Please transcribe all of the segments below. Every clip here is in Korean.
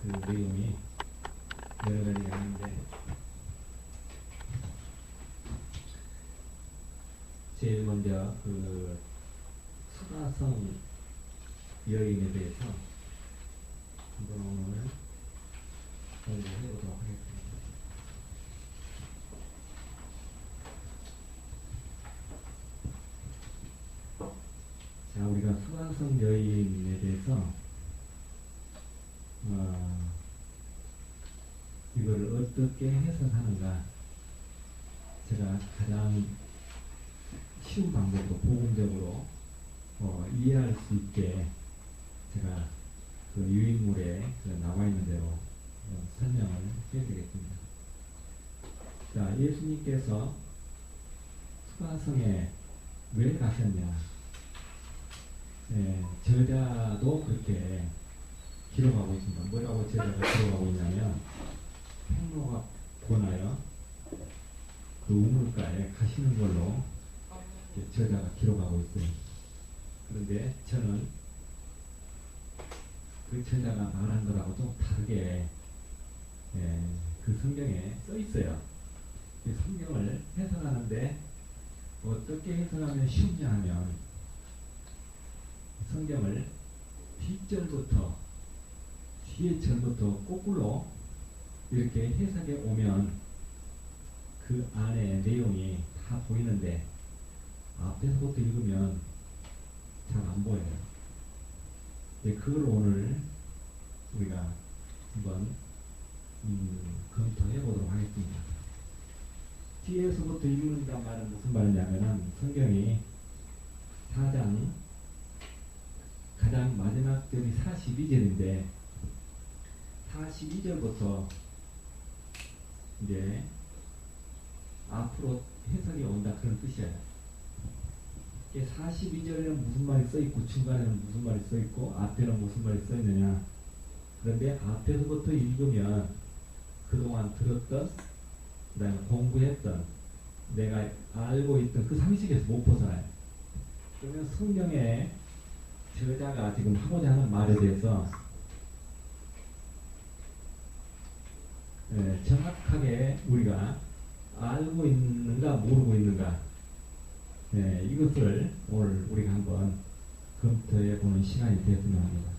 그 내용이 여러 가지가 있는데, 제일 먼저 그 수가성 여인에 대해서 한번 오늘 공부해 보도록 하겠습니다. 자, 우리가 수가성 여인에 대해서 이거를 어떻게 해석하는가, 제가 가장 쉬운 방법으로 복음적으로 이해할 수 있게 제가 그 유인물에 나와 있는 대로 설명을 해드리겠습니다. 자, 예수님께서 수가성에 왜 가셨냐? 저자도 그렇게 기록하고 있습니다. 뭐라고 저자가 기록하고 있냐면, 행로가 권하여 그 우물가에 가시는 걸로 저자가 기록하고 있어요. 그런데 저는 그 저자가 말한 거라고 좀 다르게 그 성경에 써 있어요. 이 성경을 해석하는데 어떻게 해석하면 쉽냐 하면, 성경을 뒷절부터 뒤에 절부터 거꾸로 이렇게 해석해 오면 그 안에 내용이 다 보이는데, 앞에서부터 읽으면 잘 안 보여요. 그걸 오늘 우리가 한번 검토해 보도록 하겠습니다. 뒤에서부터 읽는단 말은 무슨 말이냐면은, 성경이 4장 가장 마지막 절이 42절인데 42절부터 이제 앞으로 해석이 온다, 그런 뜻이에요. 42절에는 무슨 말이 써있고 중간에는 무슨 말이 써있고 앞에는 무슨 말이 써있느냐. 그런데 앞에서부터 읽으면 그동안 들었던, 그 다음에 공부했던, 내가 알고 있던 그 상식에서 못 벗어나요. 그러면 성경에 저자가 지금 하고자 하는 말에 대해서 정확하게 우리가 알고 있는가 모르고 있는가, 이것을 오늘 우리가 한번 검토해 보는 시간이 되었으면 합니다.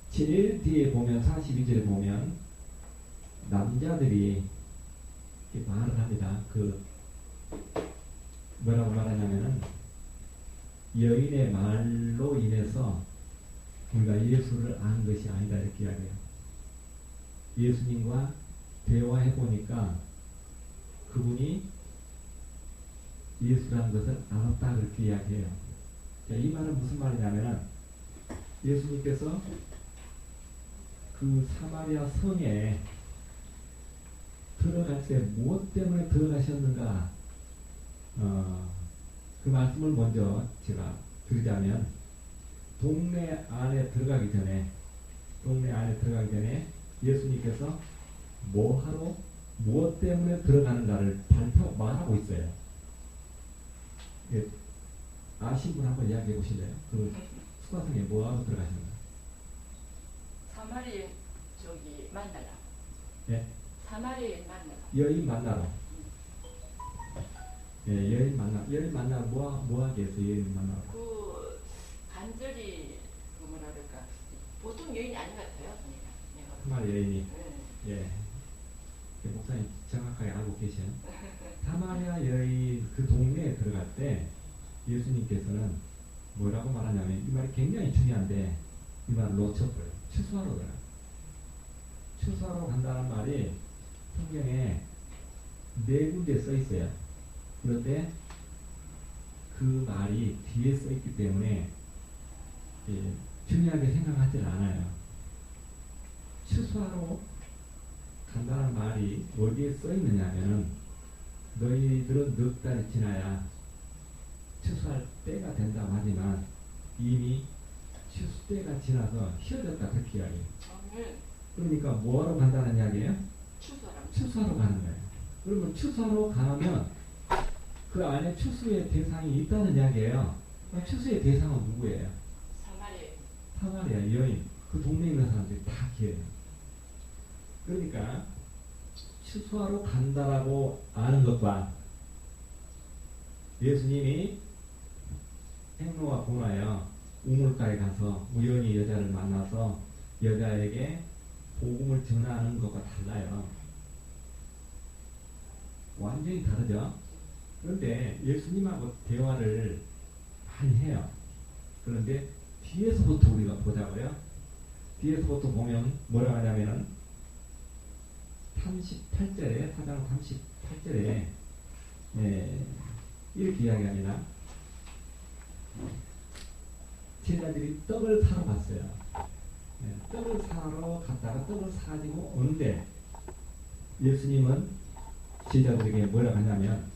제일 뒤에 보면 42절에 보면 남자들이 말을 합니다. 그 뭐라고 말하냐면은, 여인의 말로 인해서 우리가 예수를 아는 것이 아니다, 이렇게 이야기해요. 예수님과 대화해 보니까 그분이 예수라는 것을 알았다, 그렇게 이야기해요. 자, 이 말은 무슨 말이냐면은, 예수님께서 그 사마리아 성에 들어갈 때 무엇 때문에 들어가셨는가, 그 말씀을 먼저 제가 드리자면, 동네 안에 들어가기 전에 예수님께서 뭐하러 무엇 때문에 들어가는가를 말하고 있어요. 아신 분 한번 이야기해 보실래요? 그 수가성에 뭐하러 들어가시는가? 사마리아 만나라. 예? 사마리아 만나라. 여인 만나러. 여인 만나러 뭐 하기 위해서 여인 만나러? 그 간절히 그 뭐라 그럴까, 보통 여인이 아닌 것 같아요. 내가. 사마리아 여인이. 목사님 정확하게 알고 계세요. 사마리아 여인 그 동네에 들어갈 때 예수님께서는 뭐라고 말하냐면, 이 말이 굉장히 중요한데 이 말을 놓쳐버려요. 추수하러 들어가요. 추수하러 간다는 말이 성경에 4군데 써 있어요. 그런데 그 말이 뒤에 써 있기 때문에 중요하게 생각하지 않아요. 추수하러 간다는 말이 어디에 써 있느냐면은, 너희들은 넉 달이 지나야 추수할 때가 된다고 하지만 이미 추수 때가 지나서 쉬어졌다, 그렇게 이야기해요. 그러니까 뭐하러 간다는 이야기예요? 추수하러 가는 거예요. 그러면 추수하러 가면 그 안에 추수의 대상이 있다는 이야기예요. 추수의 대상은 누구예요? 사마리아. 사마리아 여인. 그 동네에 있는 사람들이 다 기해요. 그러니까 추수하러 간다라고 아는 것과 예수님이 행로와 고나여 우물가에 가서 우연히 여자를 만나서 여자에게 복음을 전하는 것과 달라요. 완전히 다르죠. 그런데 예수님하고 대화를 많이 해요. 그런데 뒤에서부터 우리가 보자고요. 뒤에서부터 보면 뭐라고 하냐면은 38절에 4장 38절에 이렇게 이야기합니다. 제자들이 떡을 사러 갔어요. 떡을 사러 갔다가 떡을 사가지고 오는데 예수님은 제자들에게 뭐라고 하냐면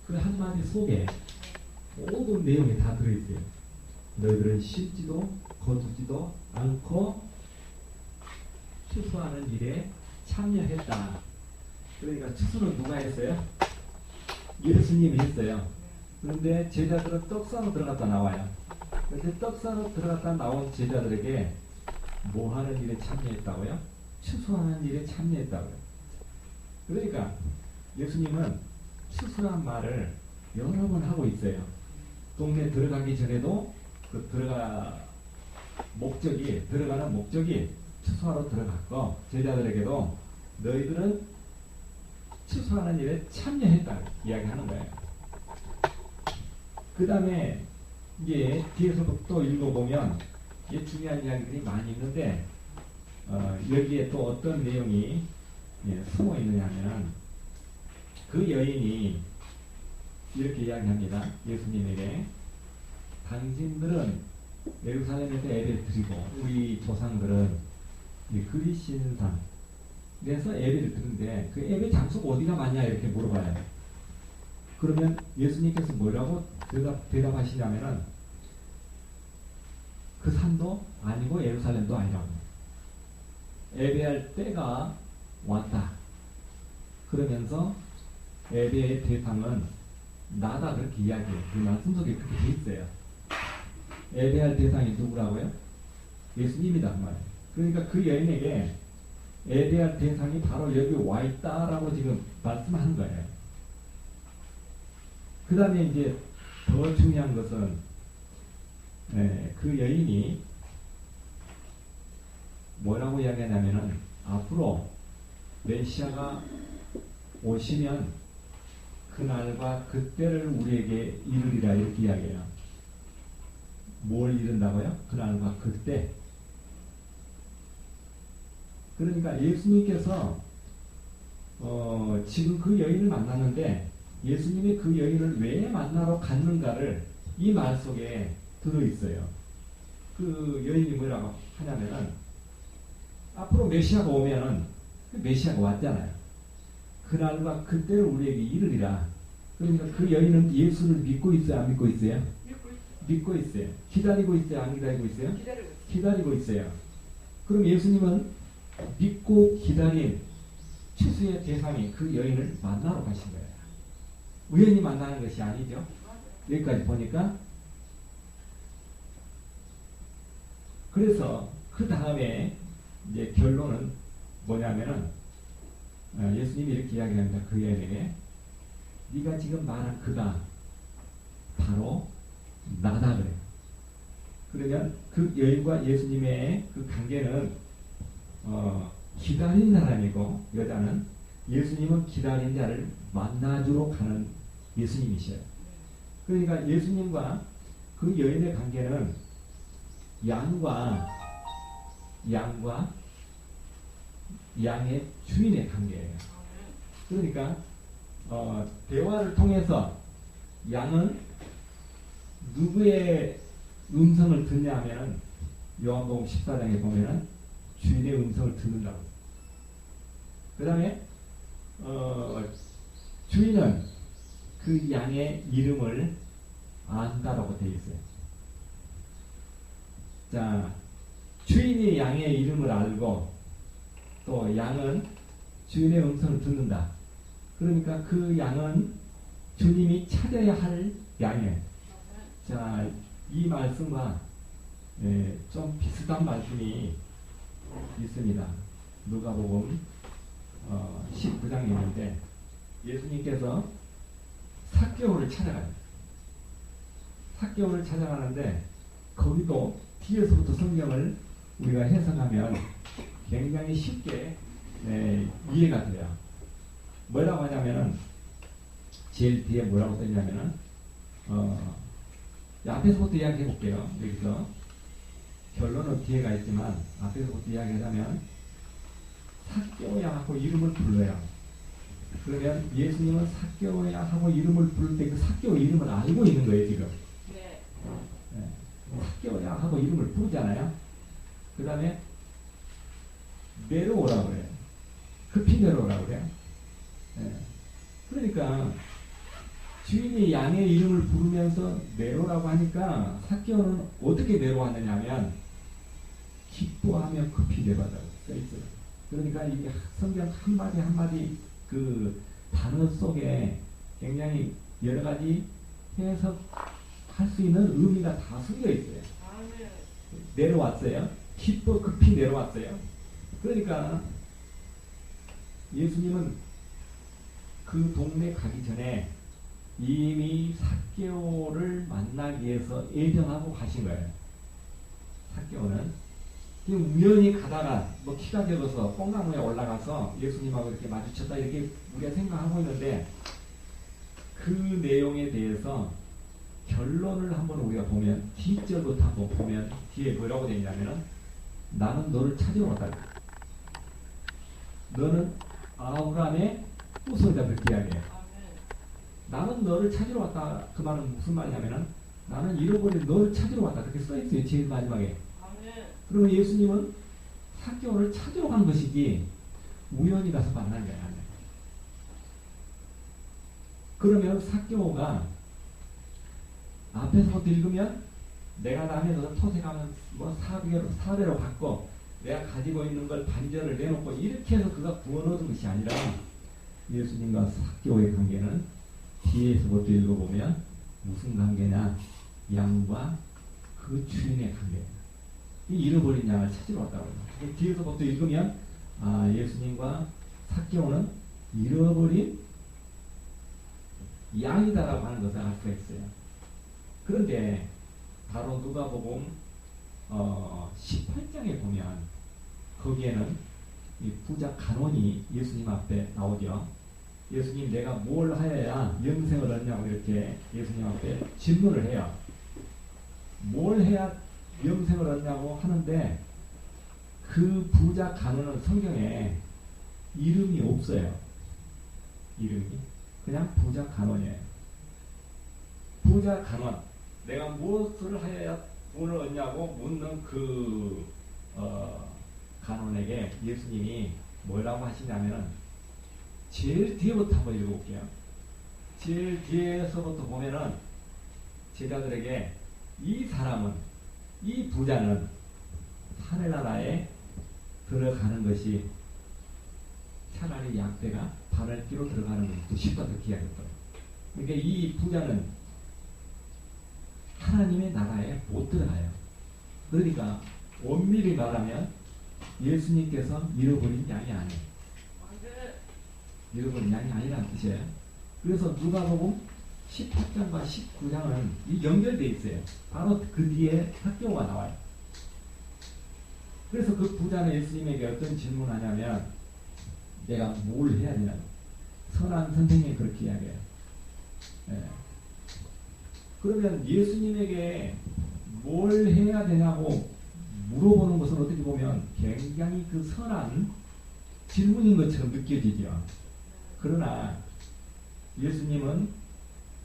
그 한마디 속에 모든 내용이 다 들어있어요. 너희들은 심지도 거두지도 않고 추수하는 일에 참여했다. 그러니까 추수는 누가 했어요? 예수님이 했어요. 그런데 제자들은 떡 사러 들어갔다 나와요. 그런데 떡 사러 들어갔다 나온 제자들에게 뭐 하는 일에 참여했다고요? 추수하는 일에 참여했다고요. 그러니까 예수님은 추수란 말을 여러 번 하고 있어요. 동네 들어가기 전에도 그 들어가는 목적이 추수하러 들어갔고, 제자들에게도 너희들은 추수하는 일에 참여했다 이야기하는 거예요. 그 다음에 이제 뒤에서부터 읽어보면 이게 중요한 이야기들이 많이 있는데 여기에 또 어떤 내용이 숨어 있느냐면 그 여인이 이렇게 이야기합니다. 예수님에게 당신들은 예루살렘에서 예배를 드리고 우리 조상들은 그리신산 그래서 예배를 드는데 그 예배 장소가 어디가 맞냐 이렇게 물어봐요. 그러면 예수님께서 뭐라고 대답하시냐면은 그 산도 아니고 예루살렘도 아니라고. 예배할 때가 왔다. 그러면서 예배의 대상은 나다 그렇게 이야기해요. 그 말씀 속에 그렇게 돼 있어요. 예배할 대상이 누구라고요? 예수님이다 그 말이에요. 그러니까 그 여인에게 예배할 대상이 바로 여기 와 있다라고 지금 말씀하는 거예요. 그 다음에 이제 더 중요한 것은 그 여인이 뭐라고 이야기하냐면은 앞으로 메시아가 오시면 그날과 그때를 우리에게 이르리라 이렇게 이야기해요. 뭘 이룬다고요? 그날과 그때. 그러니까 예수님께서 지금 그 여인을 만났는데 예수님이 그 여인을 왜 만나러 갔는가를 이 말 속에 들어있어요. 그 여인이 뭐라고 하냐면은 앞으로 메시아가 오면은 그 메시아가 왔잖아요. 그날과 그때를 우리에게 이르리라. 그러니까 그 여인은 예수를 믿고 있어요? 안 믿고 있어요? 믿고 있어요. 기다리고 있어요? 안 기다리고 있어요? 기다리고 있어요. 그럼 예수님은 믿고 기다린 추수의 대상이 그 여인을 만나러 가신 거예요. 우연히 만나는 것이 아니죠. 여기까지 보니까. 그래서 그 다음에 이제 결론은 뭐냐면은 예수님이 이렇게 이야기합니다. 그 여인에게 네가 지금 말한 그가 바로 나다 그래요. 그러면 그 여인과 예수님의 그 관계는 기다린 사람이고 여자는 예수님은 기다린 자를 만나주러 가는 예수님이셔요. 그러니까 예수님과 그 여인의 관계는 양의 주인의 관계예요. 그러니까 대화를 통해서 양은 누구의 음성을 듣냐 하면은 요한복음 14장에 보면은 주인의 음성을 듣는다고. 그 다음에 주인은 그 양의 이름을 안다라고 되어 있어요. 자, 주인이 양의 이름을 알고 또 양은 주인의 음성을 듣는다. 그러니까 그 양은 주님이 찾아야 할 양이에요. 자, 이 말씀과 좀 비슷한 말씀이 있습니다. 누가복음 19장에 있는데 예수님께서 삭개오를 찾아가요. 삭개오를 찾아가는데 거기도 뒤에서부터 성경을 우리가 해석하면 굉장히 쉽게 이해가 돼요. 뭐라고 하냐면은 제일 뒤에 뭐라고 써있냐면은 앞에서부터 이야기해 볼게요. 여기서 결론은 뒤에가 있지만 앞에서부터 이야기하자면 삭개오야 하고 이름을 불러요. 그러면 예수님은 삭개오야 하고 이름을 부를 때 그 삭개오 이름을 알고 있는 거예요 지금. 네. 삭개오야 하고 이름을 부르잖아요. 그 다음에 내려오라고 그래요. 급히 내려오라고 그래요. 그러니까 주인이 양의 이름을 부르면서 내려오라고 하니까 삭개오는 어떻게 내려왔느냐 하면 기뻐하며 급히 내려왔다고 써있어요. 그러니까 이게 성경 한마디 한마디 그 단어 속에 굉장히 여러 가지 해석할 수 있는 의미가 다 숨겨 있어요. 내려왔어요. 기뻐 급히 내려왔어요. 그러니까 예수님은 그 동네 가기 전에 이미 삭개오를 만나기 위해서 예정하고 가신 거예요. 삭개오는 우연히 가다가 뭐 키가 적어서 뽕나무에 올라가서 예수님하고 이렇게 마주쳤다 이렇게 우리가 생각하고 있는데 그 내용에 대해서 결론을 한번 우리가 보면 뒷절부터 한번 보면 뒤에 뭐라고 되어 있냐면은 나는 너를 찾으러 왔다. 너는 아브라함의 후손이다 그렇게 이야기해요. 나는 너를 찾으러 왔다. 그 말은 무슨 말이냐면은 나는 잃어버린 너를 찾으러 왔다. 그렇게 써있어요. 제일 마지막에. 그러면 예수님은 삭개오를 찾으러 간 것이지 우연히 가서 만난 게 아니에요. 그러면 삭개오가 앞에서부터 읽으면 내가 남에서 토색하면 뭐 사대로 받고 내가 가지고 있는 걸 반절을 내놓고 이렇게 해서 그가 구원 얻은 것이 아니라 예수님과 삭개오의 관계는 뒤에서부터 읽어보면 무슨 관계냐? 양과 그 주인의 관계예요. 잃어버린 양을 찾으러 왔다고 해요. 뒤에서부터 읽으면 예수님과 삭개오는 잃어버린 양이다라고 하는 것을 알 수가 있어요. 그런데 바로 누가복음 18장에 보면 거기에는 이 부자 간원이 예수님 앞에 나오죠. 예수님 내가 뭘 하여야 영생을 얻냐고 이렇게 예수님 앞에 질문을 해요. 뭘 해야 영생을 얻냐고 하는데 그 부자 간원은 성경에 이름이 없어요. 이름이 그냥 부자 간원이에요. 부자 간원 내가 무엇을 하여야 구원을 얻냐고 묻는 그 간원에게 예수님이 뭐라고 하시냐면은 제일 뒤에부터 한번 읽어볼게요. 제일 뒤에서부터 보면은 제자들에게 이 사람은 이 부자는 하늘나라에 들어가는 것이 차라리 약대가 바늘 끼로 들어가는 것이 더 쉽다 그렇게 이야기했어요. 그러니까 이 부자는 하나님의 나라에 못 들어가요. 그러니까 엄밀히 말하면 예수님께서 잃어버린 양이 아니에요. 잃어버린 양이 아니라는 뜻이에요. 그래서 누가복음 18장과 19장은 연결되어 있어요. 바로 그 뒤에 삭개오가 나와요. 그래서 그 부자는 예수님에게 어떤 질문을 하냐면 내가 뭘 해야 되냐고. 선한 선생님이 그렇게 이야기해요. 그러면 예수님에게 뭘 해야 되냐고 물어보는 것은 어떻게 보면 굉장히 그 선한 질문인 것처럼 느껴지죠. 그러나 예수님은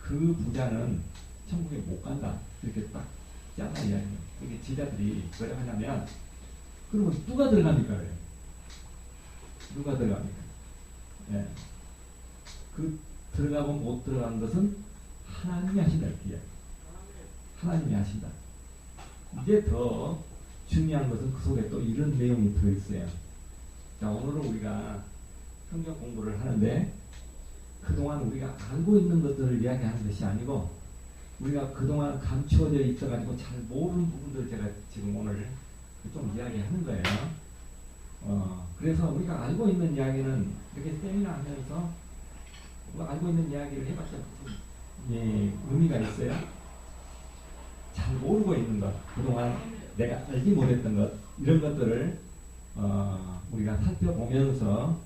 그 부자는 천국에 못 간다. 이렇게 딱 짜다 이야기해요. 이게 제자들이 뭐라고 하냐면 그러면 누가 들어갑니까? 그래요. 누가 들어갑니까? 예. 그 들어가고 못 들어가는 것은 하나님이 하신다. 이렇게. 하나님이 하신다. 이제 더 중요한 것은 그 속에 또 이런 내용이 들어있어요. 자, 오늘은 우리가 성경 공부를 하는데 그동안 우리가 알고 있는 것들을 이야기하는 것이 아니고 우리가 그동안 감추어져 있어가지고 잘 모르는 부분들 제가 지금 오늘 좀 이야기하는 거예요. 그래서 우리가 알고 있는 이야기는 이렇게 세미나 하면서 알고 있는 이야기를 해봤자 무슨 의미가 있어요? 잘 모르고 있는 것, 그동안 내가 알지 못했던 것, 이런 것들을 우리가 살펴보면서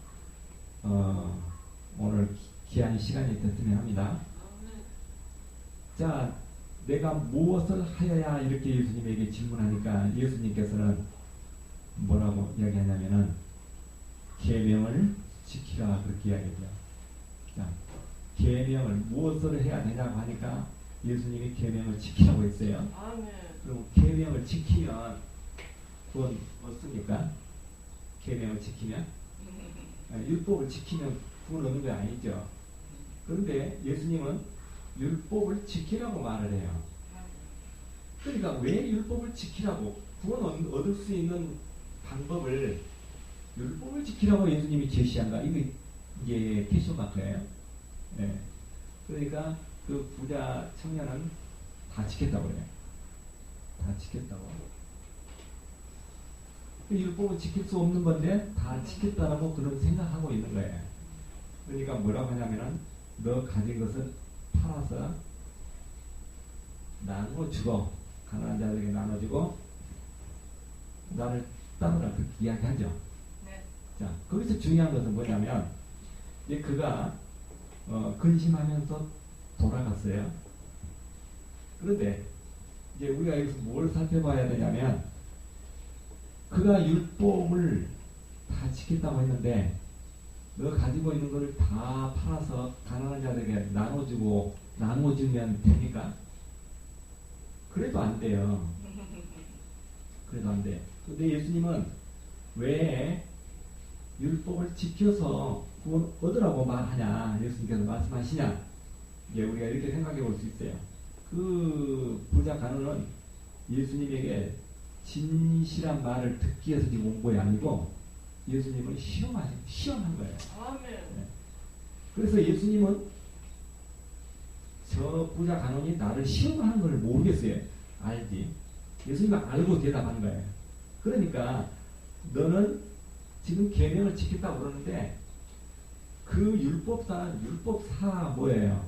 오늘 귀한 시간이 됐으면 합니다. 자, 내가 무엇을 하여야 이렇게 예수님에게 질문하니까 예수님께서는 뭐라고 이야기하냐면은 계명을 지키라 그렇게 이야기해요. 자, 계명을 무엇을 해야 되냐고 하니까 예수님이 계명을 지키라고 했어요. 그리고 계명을 지키면 그건 어떻습니까? 계명을 지키면 율법을 지키면 구원 얻는 게 아니죠. 그런데 예수님은 율법을 지키라고 말을 해요. 그러니까 왜 율법을 지키라고 구원 얻을 수 있는 방법을 율법을 지키라고 예수님이 제시한다. 이게 캐쇼 같아요. 네. 그러니까 그 부자 청년은 다 지켰다고 그래요. 다 지켰다고. 그 율법은 지킬 수 없는 건데 다 지켰다라고 그런 생각하고 있는 거예요. 그러니까 뭐라고 하냐면은 너 가진 것을 팔아서 나눠주고 가난한 자들에게 나눠주고 나를 따르라 그렇게 이야기하죠. 네. 자, 거기서 중요한 것은 뭐냐면 이제 그가 근심하면서 돌아갔어요. 그런데 이제 우리가 여기서 뭘 살펴봐야 되냐면 그가 율법을 다 지켰다고 했는데 너 가지고 있는 걸 다 팔아서 가난한 자들에게 나눠주면 됩니까? 그래도 안 돼요. 그래도 안 돼. 근데 예수님은 왜 율법을 지켜서 구원 얻으라고 말하냐 예수님께서 말씀하시냐 이제 우리가 이렇게 생각해 볼 수 있어요. 그 부자 간호는 예수님에게 진실한 말을 듣기 위해서 지금 온 것이 아니고 예수님을 시험한 거예요. 아멘. 네. 그래서 예수님은 저 부자 간원이 나를 시험하는 걸 모르겠어요. 알지. 예수님은 알고 대답한 거예요. 그러니까 너는 지금 계명을 지켰다고 그러는데 그 율법사 뭐예요?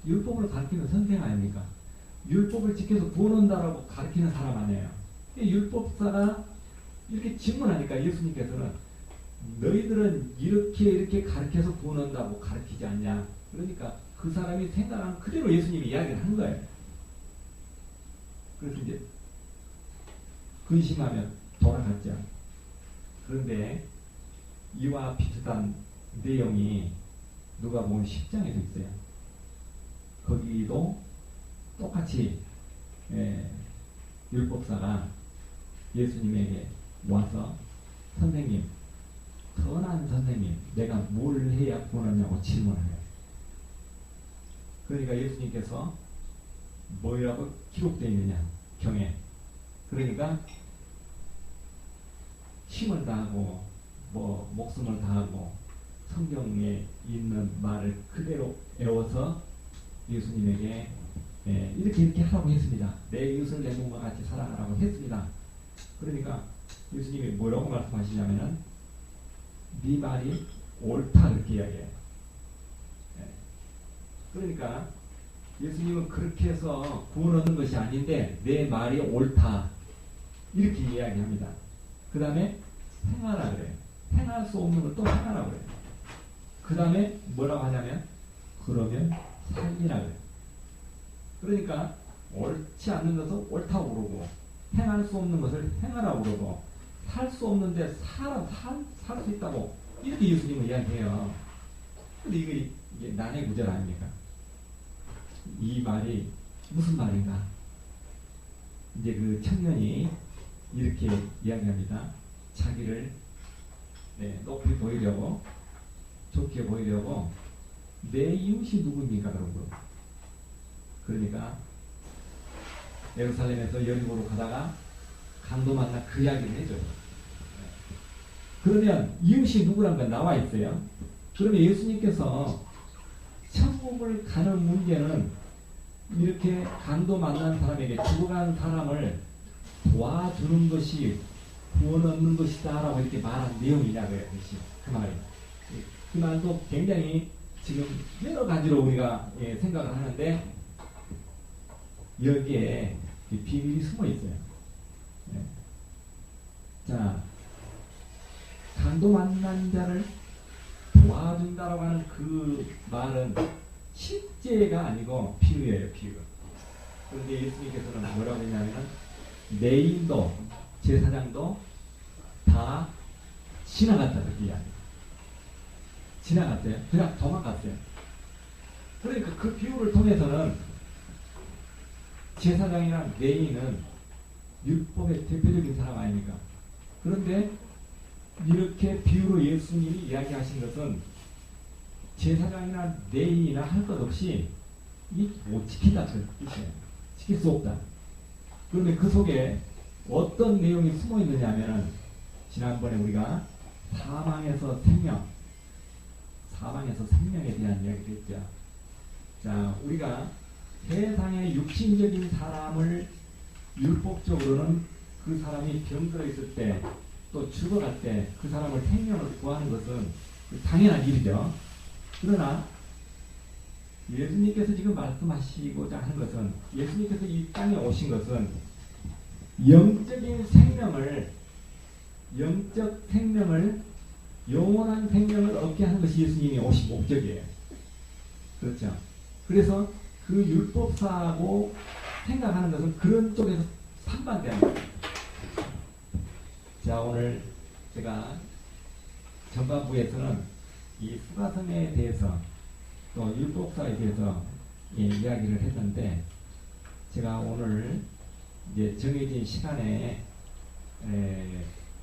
율법을 가르치는 선생 아닙니까? 율법을 지켜서 구원 온다라고 가르치는 사람 아니에요. 율법사가 이렇게 질문하니까 예수님께서는 너희들은 이렇게 가르쳐서 구원 온다고 가르치지 않냐? 그러니까 그 사람이 생각한 그대로 예수님이 이야기를 한 거예요. 그래서 이제 근심하면 돌아갔죠. 그런데 이와 비슷한 내용이 누가복음 10장에도 있어요. 거기도 똑같이 율법사가 예수님에게 와서 선생님, 선한 선생님, 내가 뭘 해야 구원하냐고 질문해요. 그러니까 예수님께서 뭐라고 기록되어 있느냐 경에 그러니까 힘을 다하고 목숨을 다하고 성경에 있는 말을 그대로 외워서 예수님에게 이렇게 하라고 했습니다. 내 이웃을 내 몸과 같이 사랑하라고 했습니다. 그러니까 예수님이 뭐라고 말씀하시냐면은 네 말이 옳다 그렇게 이야기해요. 그러니까 예수님은 그렇게 해서 구원 얻는 것이 아닌데 내 말이 옳다 이렇게 이야기합니다. 그 다음에 행하라 그래요. 행할 수 없는 걸 또 행하라 그래요. 그 다음에 뭐라고 하냐면 그러면 살리라 그래요. 그러니까 옳지 않는 것을 옳다고 그러고 행할 수 없는 것을 행하라고 그러고 살 수 없는데 살 수 있다고 이렇게 예수님은 이야기해요. 근데 이게 난해 구절 아닙니까? 이 말이 무슨 말인가? 이제 그 청년이 이렇게 이야기합니다. 자기를 높이 보이려고 좋게 보이려고 내 이웃이 누구입니까? 그런 거. 그러니까 예루살렘에서 여리고로 가다가 강도 만나 그 이야기를 해줘요. 그러면 이웃이 누구란 건 나와 있어요. 그러면 예수님께서 천국을 가는 문제는 이렇게 강도 만난 사람에게 죽어간 사람을 도와주는 것이 구원 얻는 것이다라고 이렇게 말한 내용이냐고요. 그 말이. 그 말도 굉장히 지금 여러 가지로 우리가 생각을 하는데 여기에 비밀이 숨어 있어요. 네. 자, 강도 만난 자를 도와준다라고 하는 그 말은 실제가 아니고 비유예요, 비유. 그런데 예수님께서는 뭐라고 했냐면 레인도 제사장도 다 지나갔다 그렇게 이야기해요. 지나갔어요. 그냥 도망갔어요. 그러니까 그 비유를 통해서는 제사장이란 레인은 율법의 대표적인 사람 아닙니까? 그런데 이렇게 비유로 예수님이 이야기하신 것은 제사장이나 레인이나 할 것 없이 못 지킨다 그 뜻이에요. 지킬 수 없다. 그런데 그 속에 어떤 내용이 숨어 있느냐면 지난번에 우리가 사망에서 생명에 대한 이야기를 했죠. 자, 우리가 세상의 육신적인 사람을 율법적으로는 그 사람이 병들어 있을 때 또 죽어갈 때 그 사람을 생명을 구하는 것은 당연한 일이죠. 그러나 예수님께서 지금 말씀하시고자 하는 것은 예수님께서 이 땅에 오신 것은 영적인 생명을 영원한 생명을 얻게 하는 것이 예수님이 오신 목적이에요. 그렇죠. 그래서 그 율법사하고 생각하는 것은 그런 쪽에서 상반되는 거예요. 자, 오늘 제가 전반부에서는 이 수가성에 대해서 또 율법사에 대해서 이야기를 했는데 제가 오늘 이제 정해진 시간에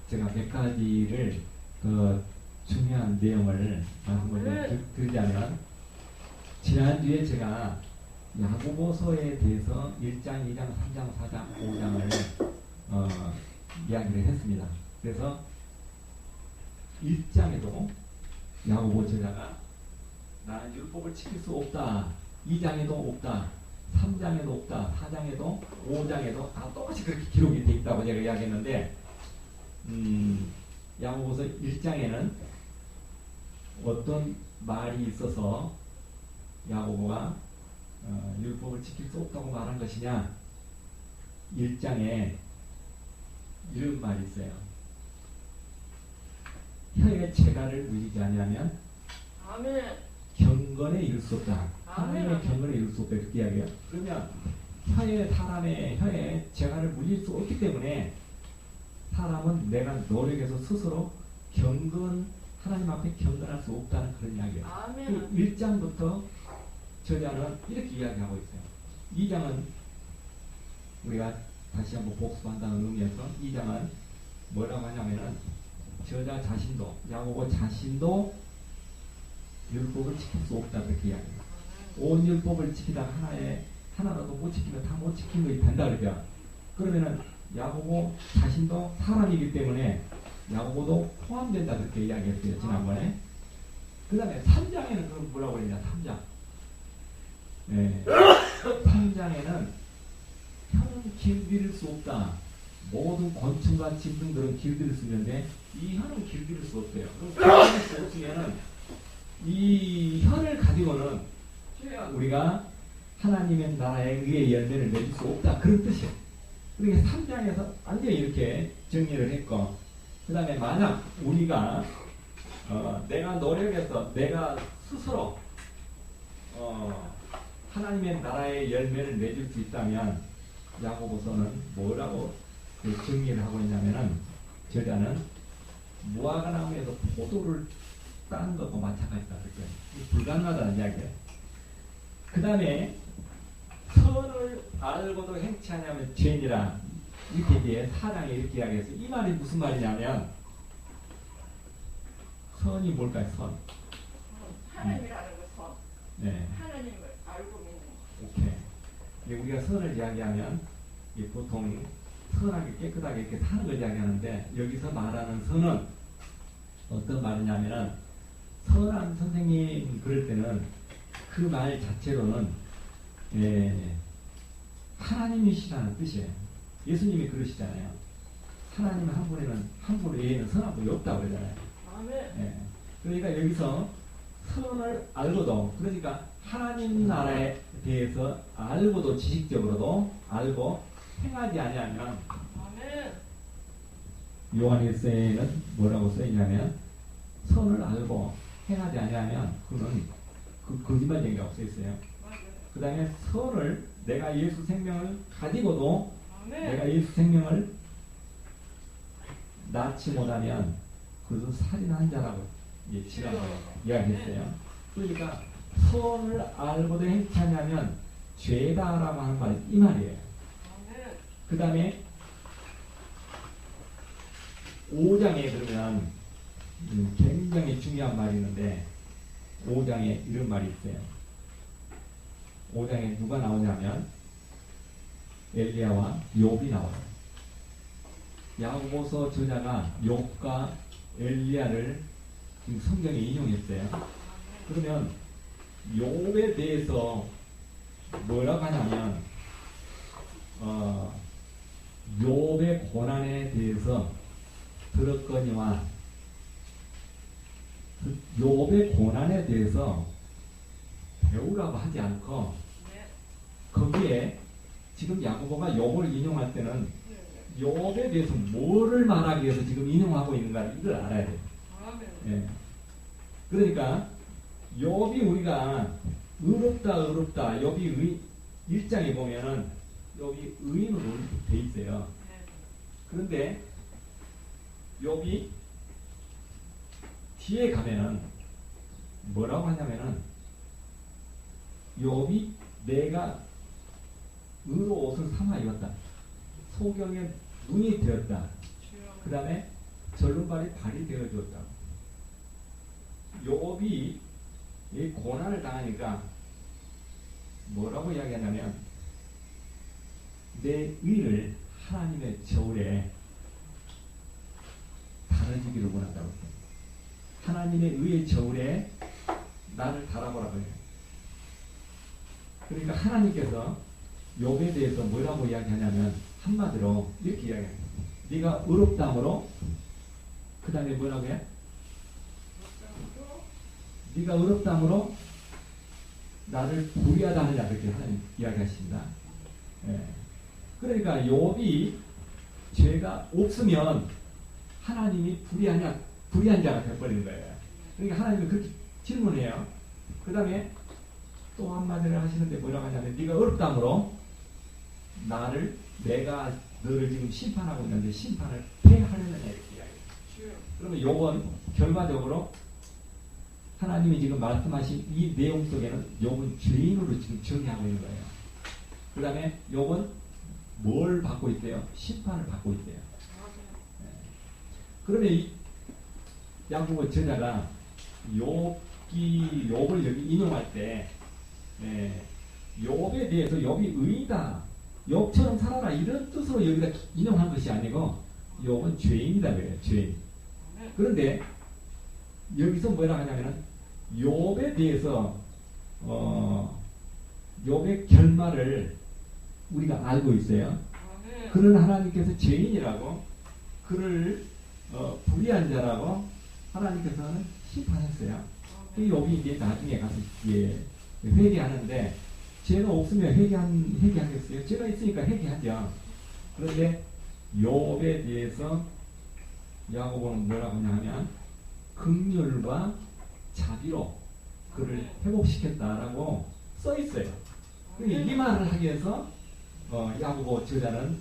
제가 몇 가지를 더 중요한 내용을 말씀을 드리자면 지난주에 제가 야고보서에 대해서 1장, 2장, 3장, 4장, 5장을 이야기를 했습니다. 그래서 1장에도 야고보 저자가 나는 율법을 지킬 수 없다. 2장에도 없다. 3장에도 없다. 4장에도 5장에도 다 똑같이 그렇게 기록이 되어 있다고 제가 이야기했는데 야고보서 1장에는 어떤 말이 있어서 야고보가 율법을 지킬 수 없다고 말한 것이냐. 1장에 이런 말이 있어요. 혀의 재갈을 물리지 아니하면 아멘. 경건에 이를 수 없다. 아멘. 하나님의 경건에 이를 수 없다. 그렇게 이야기해요. 그러면 사람의 혀에 재갈을 물릴 수 없기 때문에 사람은 내가 노력해서 스스로 하나님 앞에 경건할 수 없다는 그런 이야기예요. 아멘. 1장부터 저자는 이렇게 이야기하고 있어요. 2장은 우리가 다시 한번 복습한다는 의미에서 2장은 뭐라고 하냐면은 저자 자신도 야고보 자신도 율법을 지킬 수 없다 그렇게 이야기해요. 온 율법을 지키다가 하나라도 못 지키면 다 못 지킨 것이 된다 그러죠. 그러면은 야고보 자신도 사람이기 때문에 야고보도 포함된다 그렇게 이야기했어요. 지난번에. 그 다음에 3장에는 그럼 뭐라고 그러냐. 3장. 네. 3장에는 혀는 길들일 수 없다. 모든 곤충과 짐승들은 길들일 수 있는데 이 혀는 길들일 수 없대요. 그럼 길들일 수 없으면은 이 혀를 가지고는 우리가 하나님의 나라에 의해 열매를 맺을 수 없다. 그런 뜻이에요. 그러니까 3장에서 완전히 이렇게 정리를 했고 그 다음에 만약 우리가 내가 노력해서 내가 스스로 하나님의 나라의 열매를 맺을 수 있다면 야고보서는 뭐라고 정리를 하고 있냐면은 저자는 무화과 나무에서 포도를 따는 것과 마찬가지다. 그렇게 불가능하다는 이야기예요. 그 다음에 선을 알고도 행치 않으면 죄니라 이렇게 이제 4장에 이렇게 이야기했어요. 이 말이 무슨 말이냐면 선이 뭘까요? 선. 하나님이라는 거 선. 네. 하나님을 알고 믿는 거. 오케이. 우리가 선을 이야기하면 보통 선하게 깨끗하게 이렇게 사는 걸 이야기하는데 여기서 말하는 선은 어떤 말이냐면은 선한 선생님 그럴 때는 그 말 자체로는 하나님이시라는 뜻이에요. 예수님이 그러시잖아요. 하나님 한 분에는 한 분 외에는 선한 분이 없다고 그러잖아요. 아멘. 예. 그러니까 여기서 선을 알고도, 그러니까 하나님 나라에 대해서 알고도, 지식적으로도 알고 행하지 아니하면, 아멘. 요한일서에는 뭐라고 써있냐면 선을 알고 행하지 아니하면 그는 그 거짓말 얘기가 없어 있어요. 맞아요. 그 다음에 선을, 내가 예수 생명을 가지고도 아멘. 내가 예수 생명을 낳지 못하면 그것은 살인한 자라고 지금 이야기했어요. 그러니까 선을 알고도 행치 않으면 죄다라고 하는 말이 이 말이에요. 아멘. 그 다음에 5장에 그러면 굉장히 중요한 말이 있는데 5장에 이런 말이 있어요. 5장에 누가 나오냐면 엘리야와 욥이 나와요. 야고보서 저자가 욥과 엘리야를 지금 성경에 인용했어요. 그러면 욥에 대해서 뭐라고 하냐면 욥의 고난에 대해서 들었거니와 욥의 고난에 대해서 배우라고 하지 않고 거기에 지금 야고보가 욥을 인용할 때는 욥에 대해서 뭐를 말하기 위해서 지금 인용하고 있는가 이걸 알아야 돼요. 예. 그러니까 욥이 우리가 의롭다 욥이 1장에 보면은 욥이 의인으로 이렇게 돼 있어요. 그런데 욥이 뒤에 가면은 뭐라고 하냐면은 욥이 내가 의로 옷을 삼아 입었다. 소경에 눈이 되었다. 그 다음에 절름발이 발이 되어주었다. 욥이 이 고난을 당하니까 뭐라고 이야기하냐면 내 의를 하나님의 저울에 달아주기를 원한다고 해요. 하나님의 의의 저울에 나를 달아보라고 해요. 그러니까 하나님께서 욥에 대해서 뭐라고 이야기하냐면 한마디로 이렇게 이야기해요. 네가 의롭다므로 그 다음에 뭐라고 해? 네가 의롭다므로 나를 불의하다 하느냐 그렇게 하나님 이야기하십니다. 예. 그러니까 욥이 죄가 없으면 하나님이 불의한 자가 되어버리는 거예요. 그러니까 하나님이 그렇게 질문해요. 그 다음에 또 한마디를 하시는데 뭐라고 하냐면 네가 의롭다므로 내가 너를 지금 심판하고 있는데 심판을 폐하려느냐 이렇게 이야기해요. 그러면 욥은 결과적으로 하나님이 지금 말씀하신 이 내용 속에는 욥은 죄인으로 지금 정의하고 있는 거예요. 그 다음에 욥은 뭘 받고 있대요? 심판을 받고 있대요. 그러면 이 야고보 저자가 욥을 여기 인용할 때 욥에 대해서 욥이 의이다, 욥처럼 살아라 이런 뜻으로 여기다 인용한 것이 아니고 욥은 죄인이다 그래요. 죄인. 그런데 여기서 뭐라 하냐면은 욥에 대해서 욥의 결말을 우리가 알고 있어요. 그는 하나님께서 죄인이라고 그를 불의한 자라고 하나님께서는 심판했어요. 이 욥이 이제 나중에 가서 회개하는데 죄가 없으면 회개하겠어요? 죄가 있으니까 회개하죠. 그런데 욥에 대해서 야고보는 뭐라고 하냐면 긍휼과 자비로 그를 회복시켰다라고 써 있어요. 이 말을 하기 위해서 야고보 저자는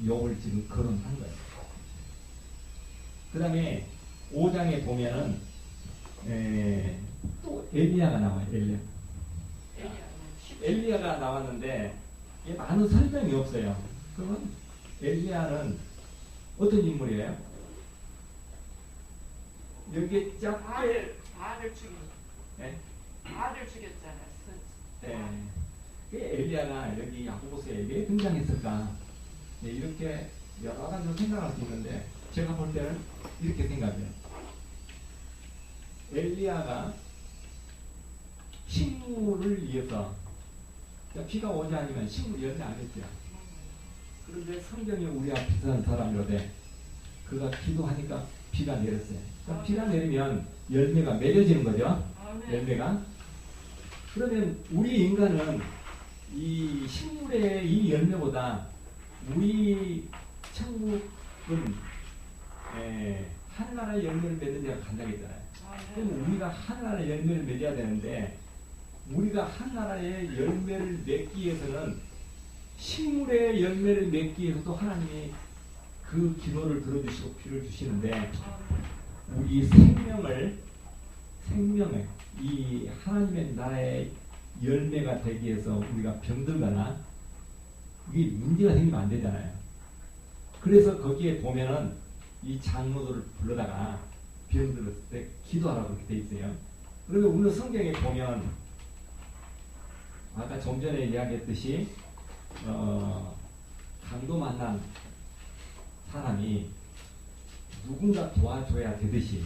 욥을 지금 거론한 거예요. 그 다음에 5장에 보면은 또 엘리야가 나와요. 엘리야가 나왔는데 많은 설명이 없어요. 그러면 엘리야는 어떤 인물이에요? 여기에 짝을 죽인. 네? 아들 죽였잖아. 엘리야가 여기 야고보서에 왜 등장했을까? 네, 이렇게 여러 가지로 생각할 수 있는데 제가 볼 때는 이렇게 생각해요. 엘리야가 식물을 위해서 자, 비가 오지 않으면 식물이 열매 안 맺죠. 그런데 성경이 우리 앞에 선 사람이로되 그가 기도하니까 비가 내렸어요. 그러니까 비가 내리면 열매가 맺어지는 거죠. 열매가. 그러면 우리 인간은 이 식물의 이 열매보다 우리 천국은 하늘나라의 열매를 맺는 데가 간다겠잖아요. 그럼 우리가 하늘나라의 열매를 맺어야 되는데 우리가 하늘나라의 열매를 맺기 위해서는 식물의 열매를 맺기 위해서도 하나님이 그 기도를 들어주시고 비를 주시는데 우리 생명을 이 하나님의 나라의 열매가 되기 위해서 우리가 병들거나 이게 문제가 생기면 안 되잖아요. 그래서 거기에 보면은 이 장로들을 불러다가 병들었을 때 기도하라고 이렇게 돼 있어요. 그리고 오늘 성경에 보면 아까 좀 전에 이야기했듯이 강도 만난 사람이 누군가 도와줘야 되듯이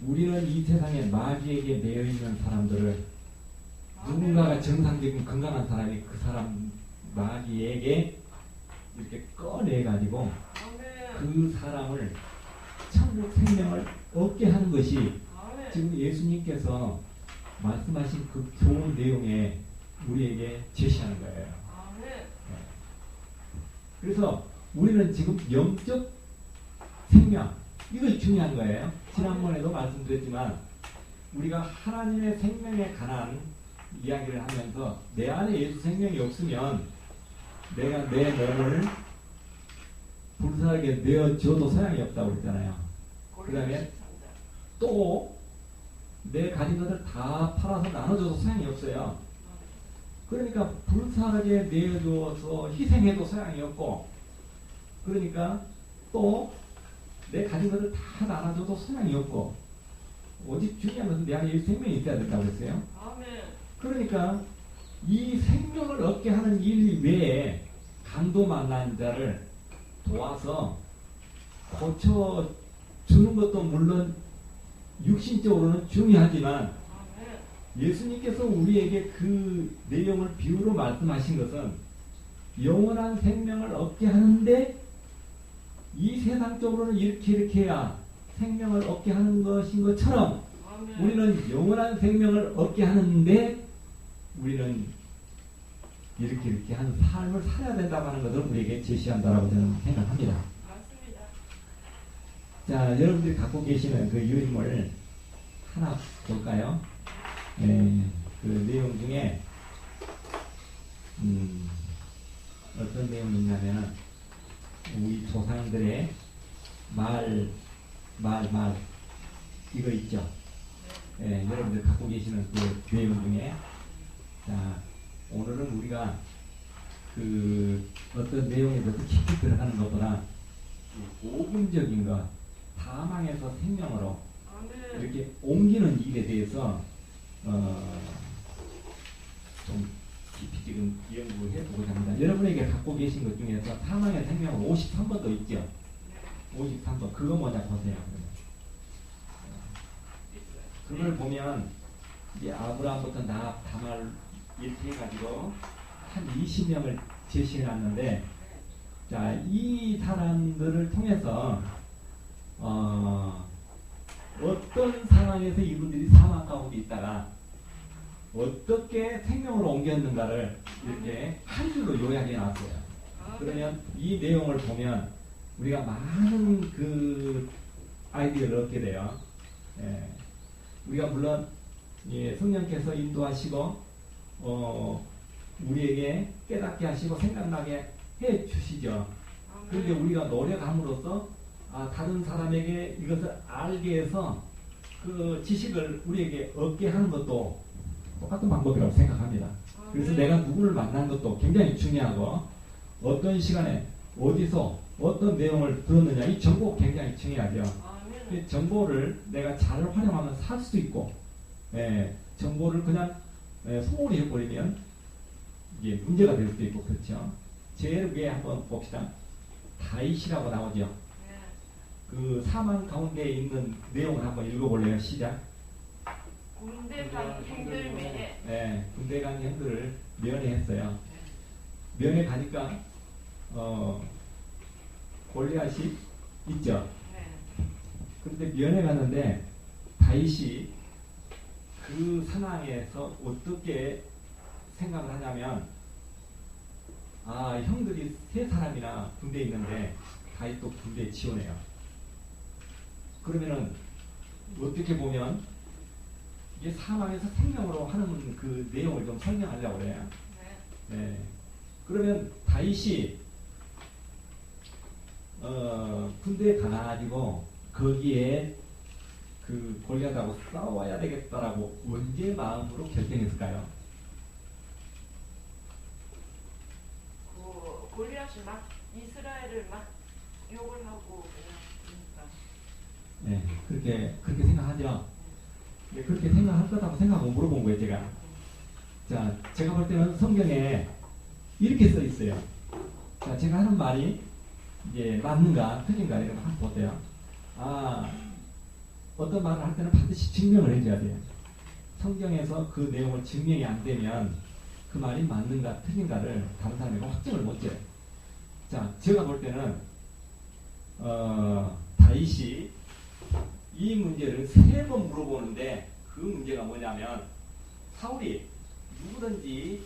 우리는 이 세상에 마귀에게 매여 있는 사람들을 누군가가 정상적인 건강한 사람이 그 사람 마귀에게 이렇게 꺼내 가지고 그 사람을 천국 생명을 얻게 하는 것이 지금 예수님께서 말씀하신 그 좋은 내용에 우리에게 제시하는 거예요. 그래서 우리는 지금 영적 생명 이것이 중요한 거예요. 지난번에도 말씀드렸지만 우리가 하나님의 생명에 관한 이야기를 하면서 내 안에 예수 생명이 없으면 내가 내 몸을 불사하게 내어줘도 소용이 없다고 그랬잖아요. 그 다음에 또 내 가진 것을 다 팔아서 나눠줘도 소용이 없어요. 그러니까 불사하게 내어줘서 희생해도 소용이 없고 그러니까 또 내 가진 것을 다 나눠줘도 소용이 없고 오직 중요한 것은 내 안에 생명이 있어야 된다고 했어요. 그러니까 이 생명을 얻게 하는 일 외에 강도 만난 자를 도와서 고쳐주는 것도 물론 육신적으로는 중요하지만 예수님께서 우리에게 그 내용을 비유로 말씀하신 것은 영원한 생명을 얻게 하는데 이 세상적으로는 이렇게 해야 생명을 얻게 하는 것인 것처럼 우리는 영원한 생명을 얻게 하는데 우리는 이렇게 하는 삶을 살아야 된다고 하는 것을 우리에게 제시한다라고 저는 생각합니다. 맞습니다. 자, 여러분들이 갖고 계시는 그 유인물 하나 볼까요? 그 내용 중에 어떤 내용이 있냐면 우리 조상들의 말 이거 있죠. 여러분들 갖고 계시는 그 교회문 중에 자 오늘은 우리가 그 어떤 내용에 더 깊이 들어가는 것보다 오금적인 것 사망에서 생명으로 이렇게 옮기는 일에 대해서 좀 깊이 지금 연구해 보고자 합니다. 여러분에게 갖고 계신 것 중에서 사망의 생명은 53번도 있죠. 53번 그거 뭐냐 보세요. 그걸 보면 이제 아브라함부터 나 다말 이렇게 해가지고 한 20명을 제시해놨는데 자 이 사람들을 통해서 어떤 상황에서 이분들이 사망 가운데 있다가 어떻게 생명으로 옮겼는가를 이렇게 한 줄로 요약해 놨어요. 그러면 이 내용을 보면 우리가 많은 그 아이디어를 얻게 돼요. 우리가 물론 성령께서 인도하시고 우리에게 깨닫게 하시고 생각나게 해 주시죠. 그런데 우리가 노력함으로써 다른 사람에게 이것을 알게 해서 그 지식을 우리에게 얻게 하는 것도 똑같은 방법이라고 생각합니다. 그래서 내가 누구를 만난 것도 굉장히 중요하고 어떤 시간에 어디서 어떤 내용을 들었느냐 이 정보 굉장히 중요하죠. 이 정보를 내가 잘 활용하면 살 수도 있고 정보를 그냥 소홀히 해버리면 이게 문제가 될 수도 있고 그렇죠. 제일 위에 한번 봅시다. 다윗이라고 나오죠. 그 사망 가운데 있는 내용을 한번 읽어볼래요? 시작. 군대방 행들매에 군대 간 형들을 면회했어요. 면회 가니까 골리앗이 있죠. 그런데 면회 갔는데 다윗이 그 상황에서 어떻게 생각을 하냐면, 형들이 세 사람이나 군대에 있는데 다윗도 군대에 지원해요. 그러면은 어떻게 보면 이게 사망에서 생명으로 하는 그 내용을 좀 설명하려고 그래요. 그러면 다윗이 군대에 가가지고 거기에 그 골리앗하고 싸워야 되겠다라고 언제 마음으로 결정했을까요? 그 골리앗이 막 이스라엘을 막 욕을 하고 그러니까. 그렇게 생각하죠. 그렇게 생각할 거라고 생각하고 물어본 거예요, 제가. 자, 제가 볼 때는 성경에 이렇게 써 있어요. 자, 제가 하는 말이 이제 맞는가 틀린가 이런 거 한번 보세요. 어떤 말을 할 때는 반드시 증명을 해줘야 돼요. 성경에서 그 내용을 증명이 안 되면 그 말이 맞는가 틀린가를 다른 사람이 확증을 못 줘요. 자, 제가 볼 때는 다윗이 이 문제를 3번 물어보는데 그 문제가 뭐냐면, 사울이 누구든지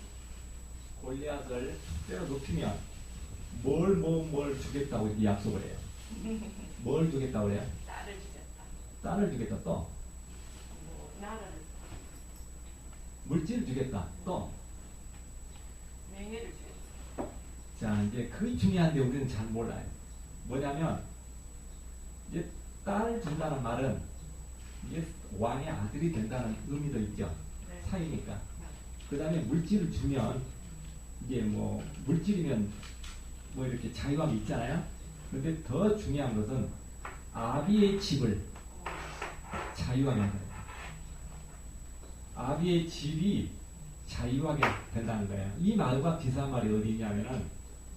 골리앗을 때려 눕히면 뭘 주겠다고 이렇게 약속을 해요. 뭘 주겠다고 그래요? 딸을 주겠다. 딸을 주겠다. 또 나라를. 물질을 주겠다. 또 명예를 주겠다. 자, 이제 그게 중요한데 우리는 잘 몰라요. 뭐냐면 이제 딸을 준다는 말은 이게 왕의 아들이 된다는 의미도 있죠. 사이니까. 그 다음에 물질을 주면 이게 뭐 물질이면 뭐 이렇게 자유함이 있잖아요. 그런데 더 중요한 것은 아비의 집을 자유하게 한다. 아비의 집이 자유하게 된다는 거예요. 이 말과 비슷한 말이 어디 있냐면은,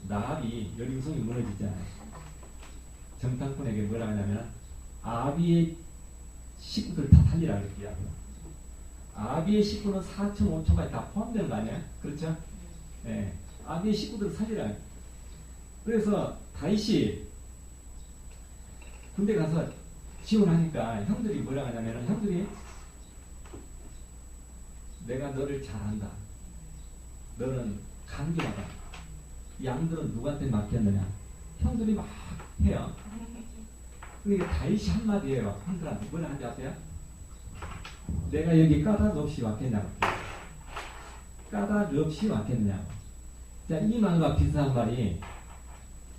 나합이 여리고성이 무너지잖아요. 정탐꾼에게 뭐라 하냐면 아비의 식구들 다 살리라 그랬어요. 아비의 식구는 4천, 5천까지 다 포함되는 거 아니에요? 그렇죠? 아비의 식구들 살리라. 그래서 다윗이 군대 가서 지원하니까 형들이 뭐라 하냐면, 형들이 내가 너를 잘 안다. 너는 간교하다. 양들은 누구한테 맡겼느냐? 형들이 막 해요. 그러니까 다윗이 한마디 해요. 형들한테 뭐라 하는지 아세요? 내가 여기 까닭 없이 왔겠냐고. 까닭 없이 왔겠냐고. 자, 이 말과 비슷한 말이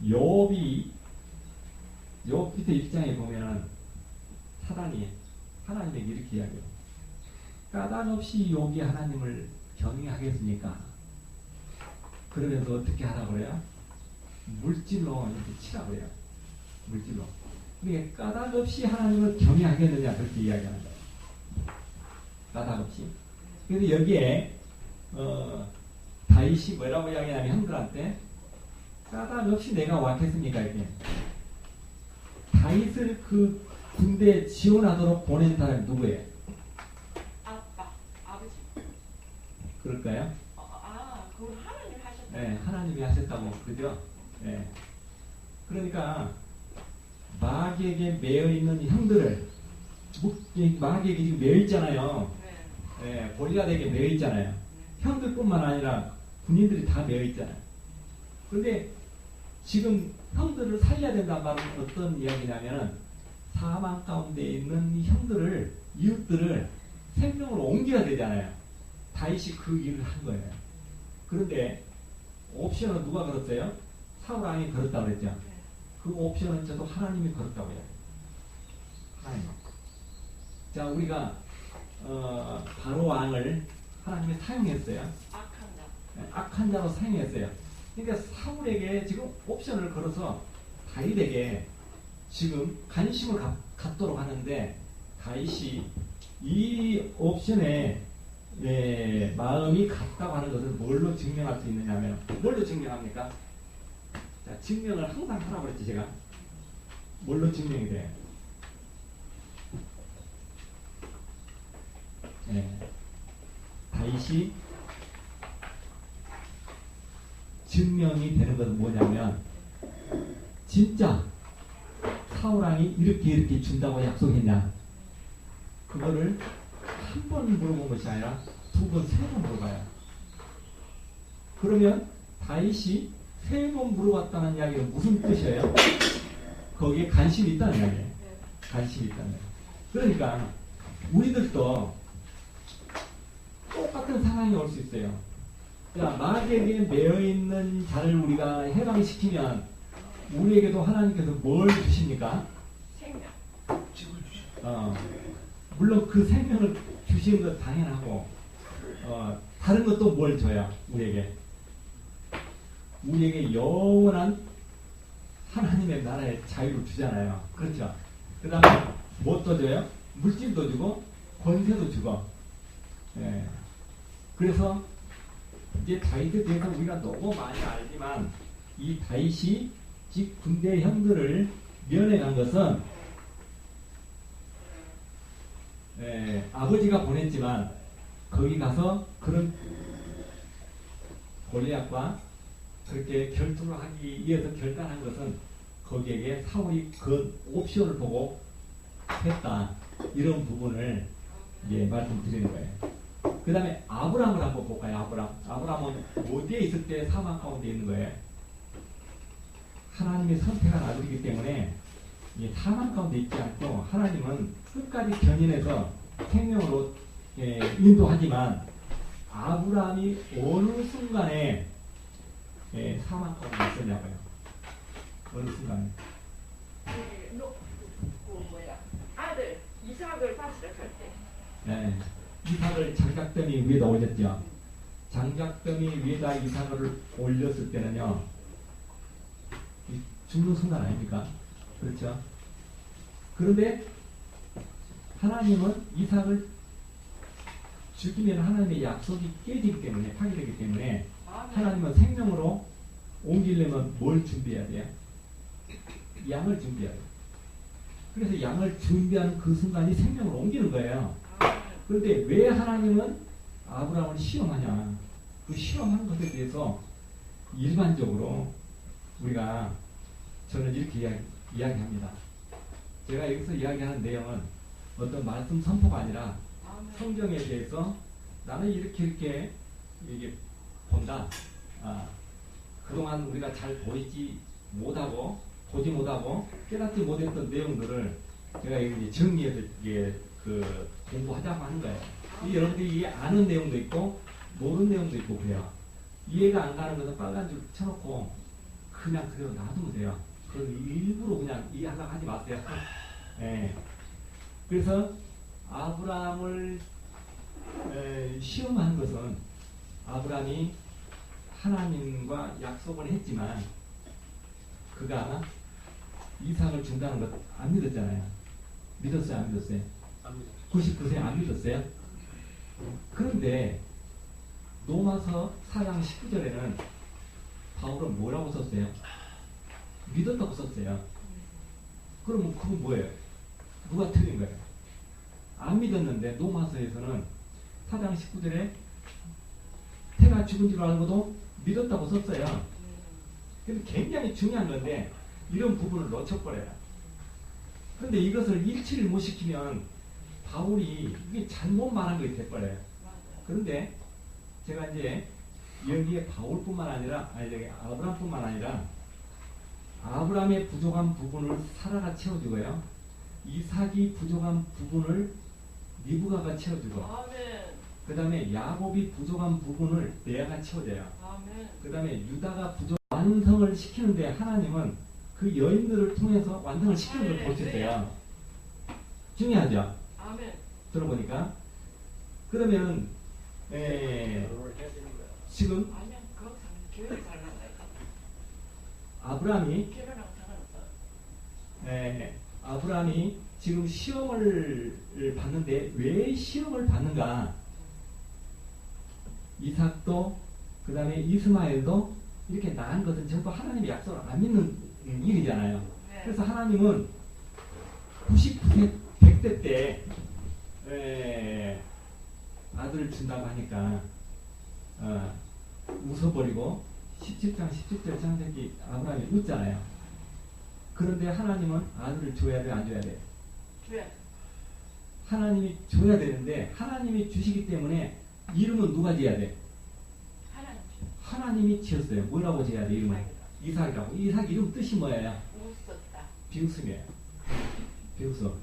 욥 밑에 입장에 보면은 사단이 하나님에게 이렇게 이야기해요. 까닭 없이 욥이 하나님을 경외하겠습니까? 그러면서 어떻게 하라고 그래요? 물질로 이렇게 치라고 그래요. 물질로. 그러니까 까닭 없이 하나님을 경외하겠느냐, 그렇게 이야기하는 거예요. 까닭 없이. 그런데 여기에 다윗이 뭐라고 이야기하냐면, 형들한테 까닭 없이 내가 왔겠습니까? 이렇게. 다윗을 그 군대에 지원하도록 보낸 사람이 누구예요? 아버지. 그럴까요? 그걸 하나님이 하셨다. 네, 하나님이 하셨다고, 그죠? 네. 그러니까 마귀에게 매여 있는 형들을, 마귀에게 지금 매여 있잖아요. 네, 골리앗에게 매여 있잖아요. 형들뿐만 아니라 군인들이 다 매여 있잖아요. 그런데 지금 형들을 살려야 된다는 말은 어떤 이야기냐면은, 사망 가운데 있는 형들을, 이웃들을 생명으로 옮겨야 되잖아요. 다윗이 그 일을 한 거예요. 그런데 옵션은 누가 걸었어요? 사울 왕이 걸었다고 그랬죠. 그 옵션은 저도 하나님이 걸었다고 해요. 하나님. 자, 우리가 바로 왕을 하나님이 사용했어요. 악한 자로 사용했어요. 그러니까 사울에게 지금 옵션을 걸어서 다윗에게 지금 관심을 갖도록 하는데, 다윗이 이 옵션에 마음이 같다고 하는 것을 뭘로 증명할 수 있느냐면, 뭘로 증명합니까? 자, 증명을 항상 하라고 그랬지, 제가. 뭘로 증명이 돼요? 다윗이 다윗이 증명이 되는 것은 뭐냐면 진짜 사울왕이 이렇게 준다고 약속했냐 그거를 한 번 물어본 것이 아니라 두 번, 세 번 물어봐요. 그러면 다윗이 세 번 물어봤다는 이야기는 무슨 뜻이에요? 거기에 관심이 있다는 이야기예요. 관심이 있다는 이야기. 그러니까 우리들도 똑같은 상황이 올 수 있어요. 자, 마귀에게 매여있는 자를 우리가 해방시키면 우리에게도 하나님께서 뭘 주십니까? 생명. 물론 그 생명을 주시는 것 당연하고 다른 것도 뭘 줘요? 우리에게 영원한 하나님의 나라의 자유를 주잖아요. 그렇죠? 그 다음에 뭣도 줘요? 물질도 주고 권세도 주고. 예. 그래서 이제 다윗에 대해서 우리가 너무 많이 알지만 이 다윗이 즉 군대 형들을 면회한 것은 아버지가 보냈지만 거기 가서 그런 골리앗과 그렇게 결투를 하기 위해서 결단한 것은 거기에게 사울이 그 옵션을 보고 했다. 이런 부분을 이제 말씀드리는 거예요. 그 다음에 아브람을 한번 볼까요? 아브람은 어디에 있을 때 사막 가운데 있는 거예요? 하나님의 선택한 아들이기 때문에 사막 가운데 있지 않고 하나님은 끝까지 견인해서 생명으로 인도하지만 아브람이 어느 순간에 사막 가운데 있었냐고요. 어느 순간에. 아들 이삭을 바치러 갈 때. 네. 이삭을 장작더미 위에다 올렸죠. 장작더미 위에다 이삭을 올렸을 때는요. 죽는 순간 아닙니까? 그렇죠? 그런데 하나님은 이삭을 죽이면 하나님의 약속이 깨지기 때문에 파괴되기 때문에 하나님은 생명으로 옮기려면 뭘 준비해야 돼요? 양을 준비해야 돼요. 그래서 양을 준비하는 그 순간이 생명으로 옮기는 거예요. 그런데 왜 하나님은 아브라함을 시험하냐? 그 시험한 것에 대해서 일반적으로 우리가 저는 이렇게 이야기합니다. 제가 여기서 이야기하는 내용은 어떤 말씀 선포가 아니라 성경에 대해서 나는 이렇게 본다. 그동안 우리가 잘 보지 못하고 깨닫지 못했던 내용들을 제가 이제 정리해서 공부하자고 하는 거예요. 여러분들이 아는 내용도 있고 모르는 내용도 있고 그래요. 이해가 안 가는 것은 빨간 줄 쳐놓고 그냥 그대로 놔두면 돼요. 그건 일부러 그냥 이해하려고 하지 마세요. 네. 그래서 아브라함을 시험한 것은 아브라함이 하나님과 약속을 했지만 그가 이삭을 준다는 것 안 믿었잖아요. 믿었어요? 안 믿었어요? 99세 안 믿었어요? 그런데 로마서 4장 19절에는 바울은 뭐라고 썼어요? 믿었다고 썼어요. 그러면 그건 뭐예요? 누가 틀린 거예요? 안 믿었는데 로마서에서는 4장 19절에 태가 죽은 줄 알고도 믿었다고 썼어요. 근데 굉장히 중요한 건데 이런 부분을 놓쳐버려요. 그런데 이것을 일치를 못 시키면 바울이 이게 잘못 말한 것이 돼버려요. 그런데 제가 이제 여기에 바울뿐만 아니라 아브라함뿐만 아니라 아브라함의 부족한 부분을 사라가 채워주고요. 이삭이 부족한 부분을 리브가가 채워주고 그 다음에 야곱이 부족한 부분을 레아가 채워줘요. 그 다음에 유다가 완성을 시키는데 하나님은 그 여인들을 통해서 완성을 시키는 걸 볼 수 있어요. 중요하죠? 들어보니까 그러면 지금 아브라함이 지금 시험을 받는데 왜 시험을 받는가? 이삭도 그 다음에 이스마엘도 이렇게 낳은 것은 전부 하나님의 약속을 안 믿는 일이잖아요. 그래서 하나님은 99세 100세 때 아들을 준다고 하니까 웃어버리고 17장 17절 창세기 아브라함이 웃잖아요. 그런데 하나님은 아들을 줘야 돼, 안 줘야 돼? 줘야 돼. 하나님이 줘야 되는데 하나님이 주시기 때문에 이름은 누가 지어야 돼? 하나님 하나님이 지었어요. 뭐라고 지어야 돼? 이름은 이삭이라고. 이삭 이름 뜻이 뭐예요? 웃었다. 비웃음이에요. 비웃음.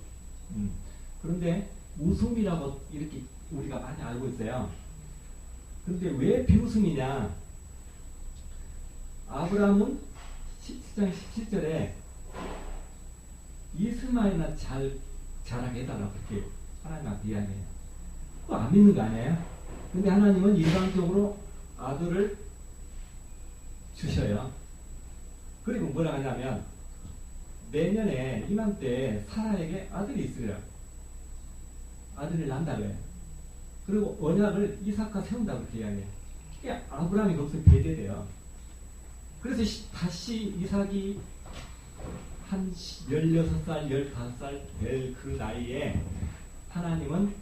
그런데 웃음이라고 이렇게 우리가 많이 알고 있어요. 그런데 왜 비웃음이냐? 아브라함은 17장 17절에 이스마엘이나 자라게 해달라고 그렇게 하나님한테 이야기해요. 그거 안 믿는 거 아니에요? 근데 하나님은 일방적으로 아들을 주셔요. 그리고 뭐라 하냐면 내년에 이맘때 사라에게 아들이 있으래요. 아들을 낳는다고 해요. 그리고 언약을 이삭과 세운다고 그렇게 이야기해요. 이게 아브라함이 거기서 배제돼요. 그래서 다시 이삭이 한 16살, 15살 될 그 나이에 하나님은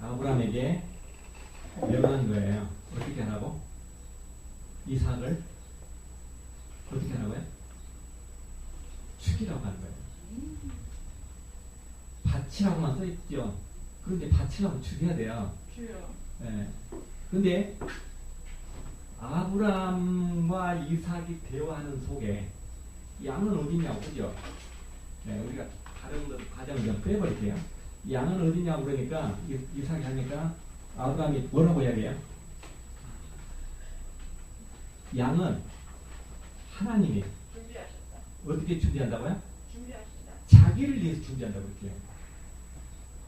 아브라함에게 명한 거예요. 어떻게 하라고? 이삭을 어떻게 하라고요? 죽이라고 하는 거예요. 바치라고만 써있죠. 그런데 바치라고 죽여야 돼요. 예. 근데 아브라함과 이삭이 대화하는 속에 양은 어디냐고 그죠? 네, 우리가 다른 과정을 좀 빼버릴게요. 양은 어디냐고 그러니까 이삭이 하니까 아브라함이 뭐라고 이야기해요? 양은 하나님이 준비하셨다. 어떻게 준비한다고요? 준비하시다. 자기를 위해서 준비한다고 그렇게.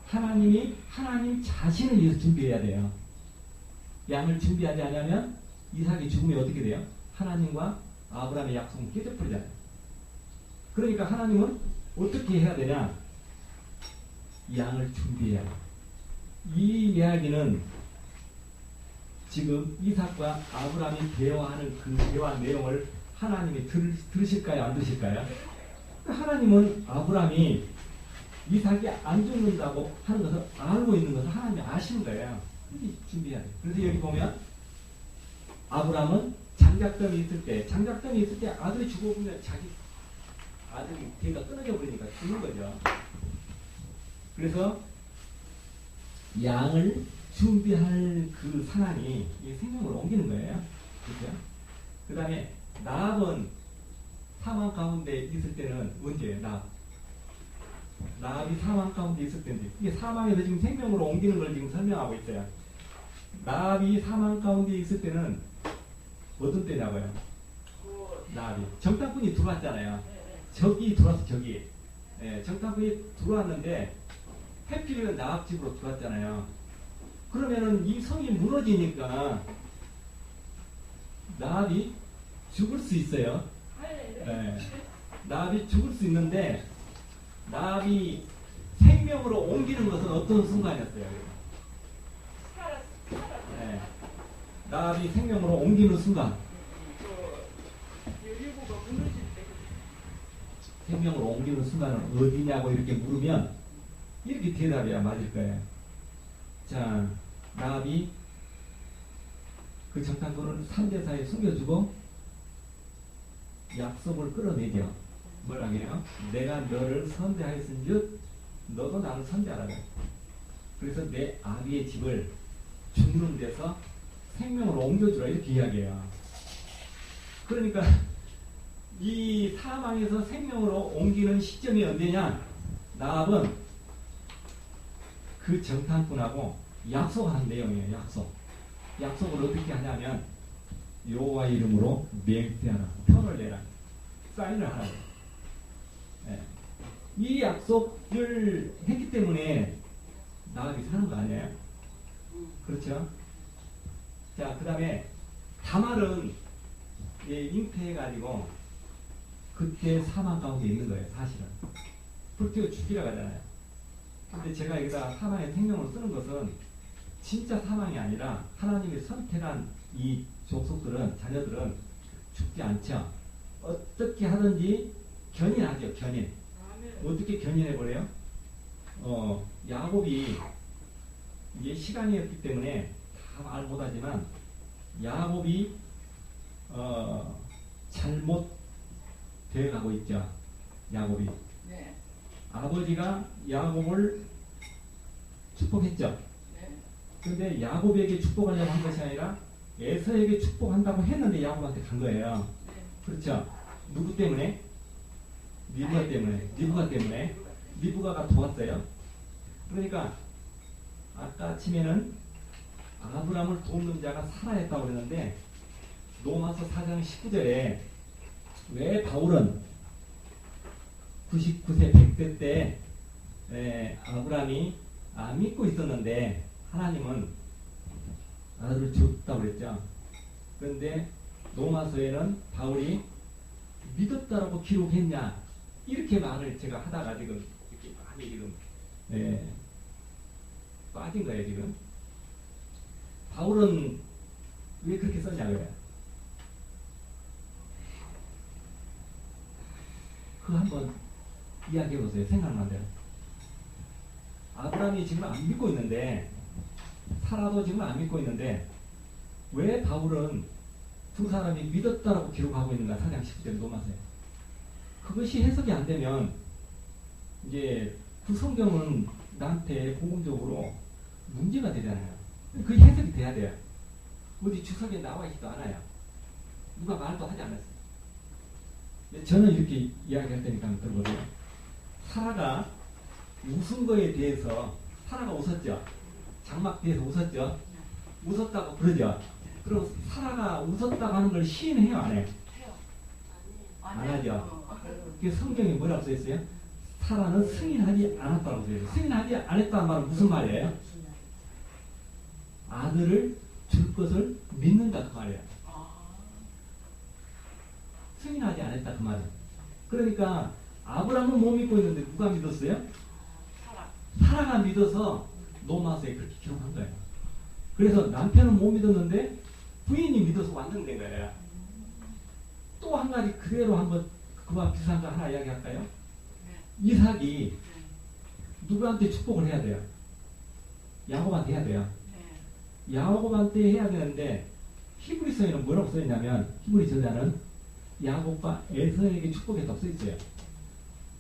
하나님이 하나님 자신을 위해서 준비해야 돼요. 양을 준비하지 않으면 이삭이 죽으면 어떻게 돼요? 하나님과 아브라함의 약속은 깨져버리잖아요. 그러니까 하나님은 어떻게 해야 되냐? 양을 준비해야 돼요. 이 이야기는 지금 이삭과 아브라함이 대화하는 그 대화 내용을 하나님이 들으실까요? 안 들으실까요? 하나님은 아브라함이 이삭이 안 죽는다고 하는 것을 알고 있는 것을 하나님이 아시는 거예요. 준비해야 돼요. 그래서 여기 보면 아브라함은 장작더미 있을 때 아들이 죽어보면 자기 아들이 걔가 끊어져 버리니까 죽는 거죠. 그래서 양을 준비할 그 사람이 이 생명을 옮기는 거예요. 그렇죠? 그 다음에 나합은 사망 가운데 있을 때는 언제예요? 나합이 사망 가운데 있을 때인데 이게 사망에서 지금 생명으로 옮기는 걸 지금 설명하고 있어요. 나합이 사망 가운데 있을 때는 어떤 때냐고요? 나합이 정탐꾼이 들어왔잖아요. 적이 들어와서 적이 정탐꾼이 들어왔는데 해필이면 나합 집으로 들어왔잖아요. 그러면은 이 성이 무너지니까 나합이 죽을 수 있어요. 나합이 죽을 수 있는데 나합이 생명으로 옮기는 것은 어떤 순간이었어요? 나합이 생명으로 옮기는 순간. 생명으로 옮기는 순간은 어디냐고 이렇게 물으면 이렇게 대답해야 맞을 거예요. 자, 나합이 그 정탐꾼을 3대4에 숨겨주고 약속을 끌어내죠. 뭐라고 해요? 내가 너를 선대하였은즉 너도 나를 선대하라. 그래서 내 아비의 집을 죽는 데서 생명으로 옮겨주라 이렇게 이야기해요. 그러니까 이 사망에서 생명으로 옮기는 시점이 언제냐? 나합은 그 정탐꾼하고 약속하는 내용이에요. 약속을 어떻게 하냐면 여호와 이름으로 맹세하라, 편을 내라, 사인을 하라. 이 약속을 했기 때문에 나합이 사는 거 아니에요? 그렇죠? 자, 그 다음에 다말은 잉태해가지고 그때 사망 가운데 있는 거예요. 사실은 불태워 죽이라고 하잖아요. 근데 제가 여기다 사망의 생명을 쓰는 것은 진짜 사망이 아니라 하나님이 선택한 이 족속들은, 자녀들은 죽지 않죠. 어떻게 하든지 견인하죠. 견인. 어떻게 견인해버려요? 야곱이 이게 시간이었기 때문에 다 말 못하지만 야곱이 잘못 되어가고 있죠. 야곱이. 네. 아버지가 야곱을 축복했죠. 네. 그런데 야곱에게 축복하려고 한 것이 아니라 에서에게 축복한다고 했는데 야곱한테 간 거예요. 네. 그렇죠. 누구 때문에? 리브가 때문에. 리브가 때문에. 리브가가 도왔어요. 그러니까 아까 아침에는 아브라함을 돕는 자가 사라였다고 그랬는데 로마서 4장 19절에 왜 바울은 99세 100세 때 아브라함이 믿고 있었는데 하나님은 아들을 줬다고 그랬죠. 그런데 로마서에는 바울이 믿었다라고 기록했냐 이렇게 말을 제가 하다가 지금 이렇게 많이 지금 빠진 거예요. 지금 바울은 왜 그렇게 썼냐고요? 그거 한번 이야기해 보세요. 생각난 대로. 아브라함이 지금 안 믿고 있는데 사라도 지금 안 믿고 있는데 왜 바울은 두 사람이 믿었다라고 기록하고 있는가? 4장 19절 로마서에. 그것이 해석이 안 되면 이제 그 성경은 나한테 복음적으로 문제가 되잖아요. 그 해석이 돼야 돼요. 어디 주석에 나와 있지도 않아요. 누가 말도 하지 않았어요. 저는 이렇게 이야기할 테니까 한번 들어보세요. 사라가 웃은 거에 대해서 사라가 웃었죠. 장막 뒤에서 웃었죠. 웃었다고 그러죠. 그럼 사라가 웃었다고 하는 걸 시인해요, 안 해요? 해요. 안 하죠. 그 성경에 뭐라고 써있어요? 사라는 승인하지 않았다고 써있어요. 승인하지 않았다는 말은 무슨 말이에요? 아들을 줄 것을 믿는다 그 말이에요. 승인하지 않았다 그 말이에요. 그러니까 아브라함은 못 믿고 있는데 누가 믿었어요? 사라가 믿어서 로마서에 그렇게 기록한 거예요. 그래서 남편은 못 믿었는데 부인이 믿어서 완성된 거예요. 또 한 가지 그대로 한번 그와 비슷한 거 하나 이야기할까요? 이삭이 누구한테 축복을 해야 돼요? 야곱한테 해야 돼요. 야곱한테 해야 되는데 히브리서에는 뭐라고 써있냐면 히브리 저자는 야곱과 에서에게 축복했다고 써있어요.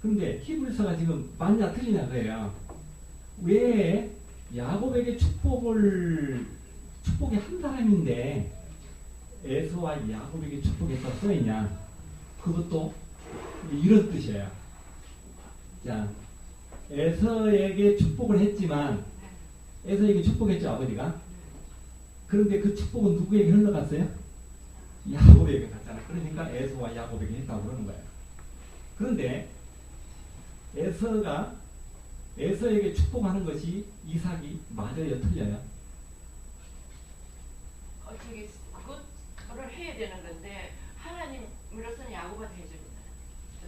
그런데 히브리서가 지금 맞냐 틀리냐 그래요. 왜 야곱에게 축복이 한 사람인데 에서와 야곱에게 축복했다고 써있냐? 그것도 이런 뜻이에요. 자, 에서에게 축복을 했지만 에서에게 축복했죠 아버지가. 그런데 그 축복은 누구에게 흘러갔어요? 야곱에게 갔잖아요. 그러니까 에서와 야곱에게 했다고 그러는 거예요. 그런데 에서에게 축복하는 것이 이삭이 맞아요, 틀려요? 저기 그거를 해야 되는 건데 하나님으로서는 야곱한테 해줍니다.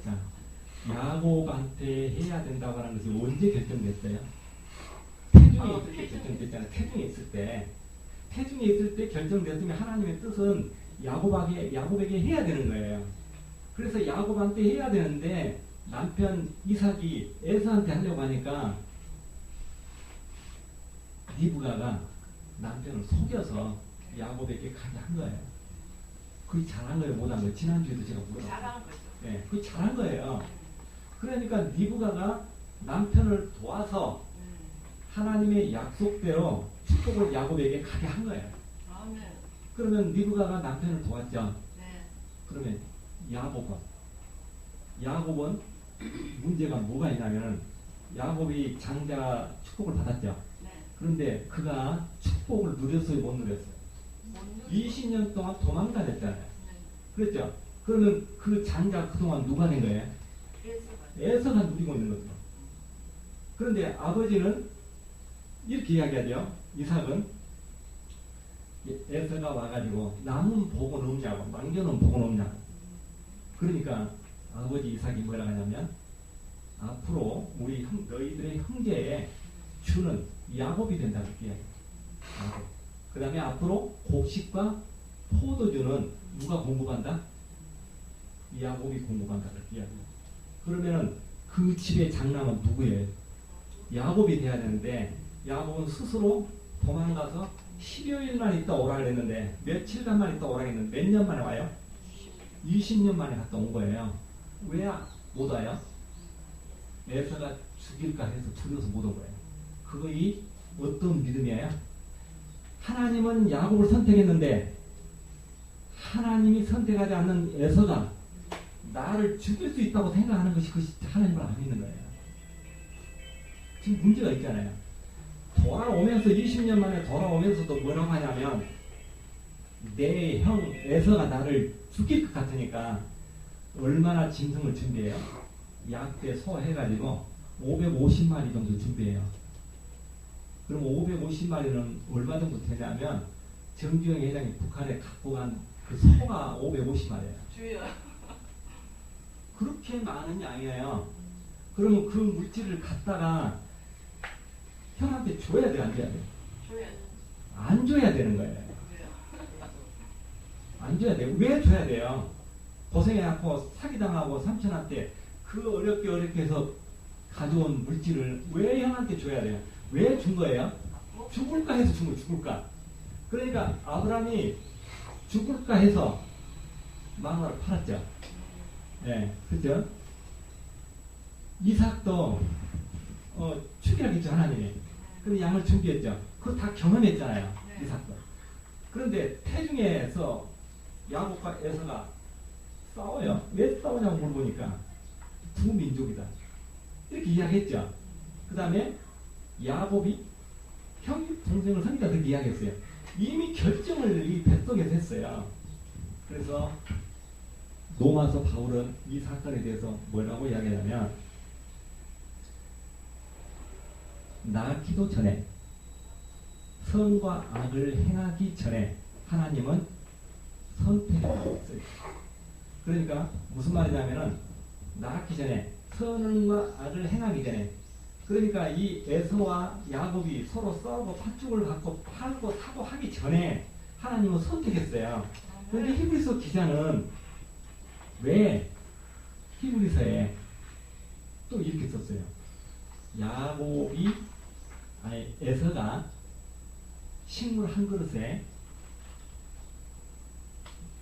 자, 야곱한테 해야 된다고 하는 것이 언제 결정됐어요? 태중에 있을 때 결정됐잖아요. 태중에 있을 때 결정됐으면 하나님의 뜻은 야곱에게 해야 되는 거예요. 그래서 야곱한테 해야 되는데 남편 이삭이 에서한테 하려고 하니까 리브가가 남편을 속여서 야곱에게 가게 한 거예요. 그게 잘한 거예요, 못한 거예요? 지난주에도 제가 물어봤어요. 잘한 거죠. 네, 그게 잘한 거예요. 그러니까 리브가가 남편을 도와서 하나님의 약속대로 축복을 야곱에게 가게 한 거예요. 아멘. 그러면 리브가가 남편을 도왔죠. 네. 그러면 야곱은 문제가 뭐가 있냐면은 야곱이 장자 축복을 받았죠. 네. 그런데 그가 축복을 누렸어요, 못 누렸어요? 20년 동안 도망다녔잖아요. 네. 그랬죠. 그러면 그 장자 그동안 누가 된 거예요? 에서가 누리고 있는 거죠. 그런데 아버지는 이렇게 이야기하죠. 이삭은 에서가 와가지고 남은 복은 없냐고, 남겨놓은 복은 없냐고. 그러니까 아버지 이삭이 뭐라 하냐면 앞으로 너희들의 형제에 주는 야곱이 된다고 이야기해요. 그 다음에 앞으로 곡식과 포도주는 누가 공급한다? 야곱이 공급한다 그렇게 이야기해요. 그러면은 그 집의 장남은 누구예요? 야곱이 돼야 되는데 야곱은 스스로 도망가서 10여일만 있다 오라 그랬는데 며칠간만 있다 오라 했는데 몇 년 만에 와요? 20년 만에 갔다 온 거예요. 왜 못 와요? 에서가 죽일까 해서 두려워서 못 온 거예요. 그거이 어떤 믿음이에요? 하나님은 야곱을 선택했는데 하나님이 선택하지 않는 에서가 나를 죽일 수 있다고 생각하는 것이 그것이 하나님을 안 믿는 거예요. 지금 문제가 있잖아요. 돌아오면서 20년 만에 돌아오면서도 뭐라고 하냐면 내 형 에서가 나를 죽일 것 같으니까 얼마나 짐승을 준비해요? 약대 소 해가지고 550마리 정도 준비해요. 그럼 550마리는 얼마 정도 되냐면 정주영 회장이 북한에 갖고 간 그 소가 550마리예요. 주여. 그렇게 많은 양이에요. 그러면 그 물질을 갖다가 형한테 줘야 돼, 안 줘야 돼? 줘야 돼. 안 줘야 되는 거예요. 안 줘야 돼요. 왜 줘야 돼요? 고생해갖고 사기당하고 삼촌한테 그 어렵게 해서 가져온 물질을 왜 형한테 줘야 돼요? 왜 준 거예요? 죽을까 해서 준 거예요. 죽을까. 그러니까 아브라함이 죽을까 해서 마누라를 팔았죠. 네, 그죠? 이삭도 죽이라겠죠, 하나님이. 그래서 양을 준비했죠. 그거 다 경험했잖아요, 이삭도. 그런데 태중에서 야곱과 에서가 싸워요. 왜 싸우냐고 물어보니까 두 민족이다. 이렇게 이야기했죠. 그 다음에 야곱이 형님 동생을 사귀다 그렇게 이야기했어요. 이미 결정을 이 뱃속에서 했어요. 그래서 로마서 바울은 이 사건에 대해서 뭐라고 이야기하냐면 낳기도 전에 선과 악을 행하기 전에 하나님은 선택했어요. 그러니까 무슨 말이냐면은 낳기 전에 선과 악을 행하기 전에 그러니까 이 에서와 야곱이 서로 싸우고 팥죽을 갖고 팔고 사고 하기 전에 하나님은 선택했어요. 그런데 히브리서 기자는 왜 히브리서에 또 이렇게 썼어요. 에서가 식물 한 그릇에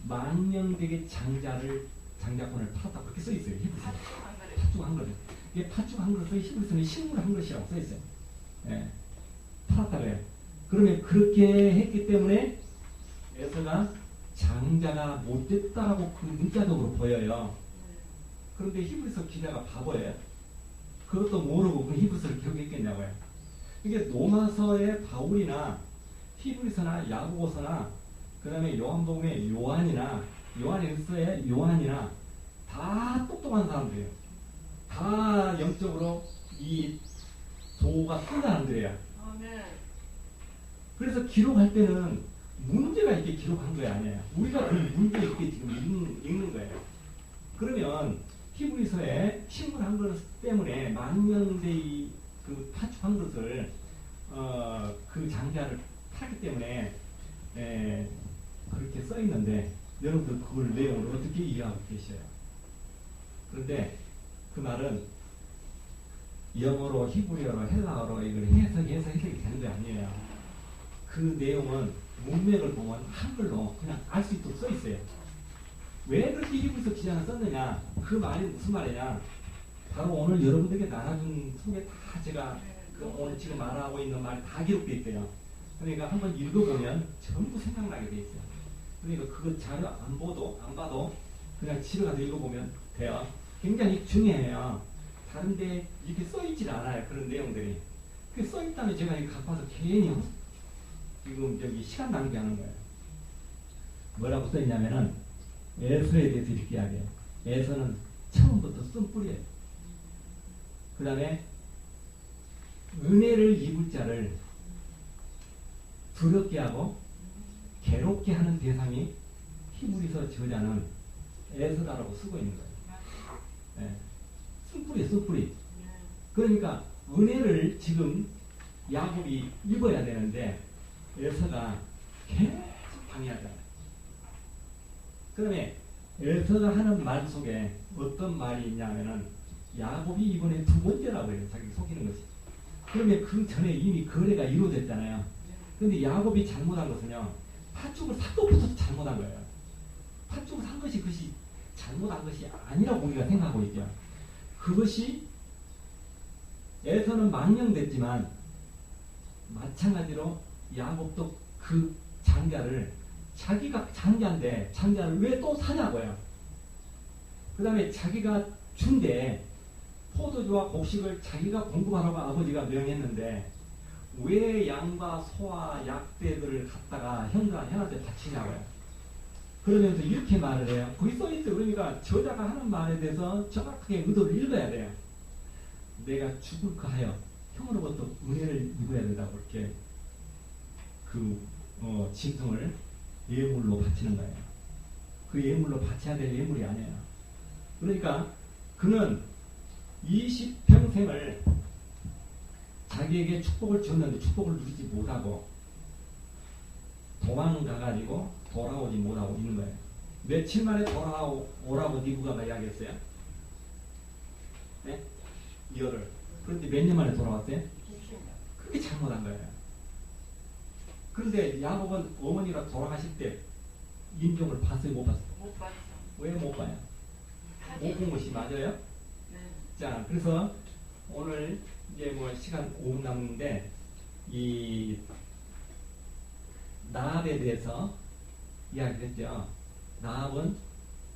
만명되게 장자권을 팔았다 그렇게 써 있어요. 히브리서에 팥죽 한 그릇. 이게 팥죽 한 그릇에 히브리서는 식물 한 그릇이라고 써 있어요. 예, 팔았다 그래요. 그러면 그렇게 했기 때문에 에서가 장자가 못됐다라고 그 문자적으로 보여요. 그런데 히브리서 기자가 바보예요. 그것도 모르고 그 히브리서를 기록했겠냐고요. 이게 로마서의 바울이나 히브리서나 야고보서나 그 다음에 요한복음의 요한이나 요한일서의 요한이나 다 똑똑한 사람들이에요. 다 영적으로 이 도가 큰 사람들이에요. 그래서 기록할 때는 문제가 있게 기록한 거 아니에요. 우리가 그 문제 있게 지금 읽는 거예요. 그러면 히브리서에 식물 한 그릇 때문에 만명대의 그 팥죽 한 그릇을 그 장자를 팔기 때문에 그렇게 써 있는데 여러분들 그걸 내용을 어떻게 이해하고 계셔요? 그런데 그 말은 영어로 히브리어로 헬라어로 이걸 해석이 되는 게 아니에요. 그 내용은 문맥을 보면 한글로 그냥 알 수 있도록 써 있어요. 왜 그렇게 히브리서 기자는 썼느냐? 그 말이 무슨 말이냐? 바로 오늘 여러분들에게 나눠준 속에 다 제가 오늘 지금 말하고 있는 말이 다 기록되어 있어요. 그러니까 한번 읽어보면 전부 생각나게 돼 있어요. 그러니까 그거 자료 안 봐도 그냥 집에 가서 읽어보면 돼요. 굉장히 중요해요. 다른데 이렇게 써있질 않아요. 그런 내용들이. 그 써있다면 제가 이거 갖고 와서 괜히 지금 저기 시간 낭비하는 거예요. 뭐라고 써있냐면은 에서에 대해서 이렇게 이야기해요. 에서는 처음부터 쓴 뿌리예요. 그 다음에 은혜를 입을 자를 두렵게 하고 괴롭게 하는 대상이 히브리서 저자는 에서다라고 쓰고 있는 거예요. 네. 쓴뿌리예요, 쓴뿌리. 그러니까 은혜를 지금 야곱이 입어야 되는데 에서가 계속 방해하잖아요. 그다음에 에서가 하는 말 속에 어떤 말이 있냐면은 야곱이 이번에 두 번째라고 해요. 자기 속이는 것이. 그러면 그 전에 이미 거래가 이루어졌잖아요. 근데 야곱이 잘못한 것은요, 팥죽을 산 것부터 잘못한 거예요. 팥죽을 산 것이 잘못한 것이 아니라고 우리가 생각하고 있죠. 그것이 에서는 망령됐지만 마찬가지로 야곱도 그 장자를 자기가 장자인데 장자를 왜 또 사냐고요. 그 다음에 자기가 준데 포도주와 곡식을 자기가 공급하라고 아버지가 명했는데 왜 양과 소와 약대들을 갖다가 형한테 바치냐고요. 그러면서 이렇게 말을 해요. 거기 써있어요. 그러니까 저자가 하는 말에 대해서 정확하게 의도를 읽어야 돼요. 내가 죽을까 하여 형으로부터 은혜를 입어야 된다고 이렇게 짐승을 예물로 바치는 거예요. 그 예물로 바쳐야 될 예물이 아니에요. 그러니까 그는 20평생을 자기에게 축복을 줬는데 축복을 누리지 못하고 도망가가지고 돌아오지 못하고 있는 거예요. 며칠 만에 돌아오라고 니부가 이야기했어요? 네? 열흘. 그런데 몇 년 만에 돌아왔어요? 그게 잘못한 거예요. 그런데 야곱은 어머니가 돌아가실 때 인종을 봤어요? 못 봤어요? 못 봤죠. 왜 못 봐요? 못 본 것이 맞아요? 네. 자, 그래서 오늘 이제 뭐 시간 5분 남는데 이 나합에 대해서 이야기했죠. 나합은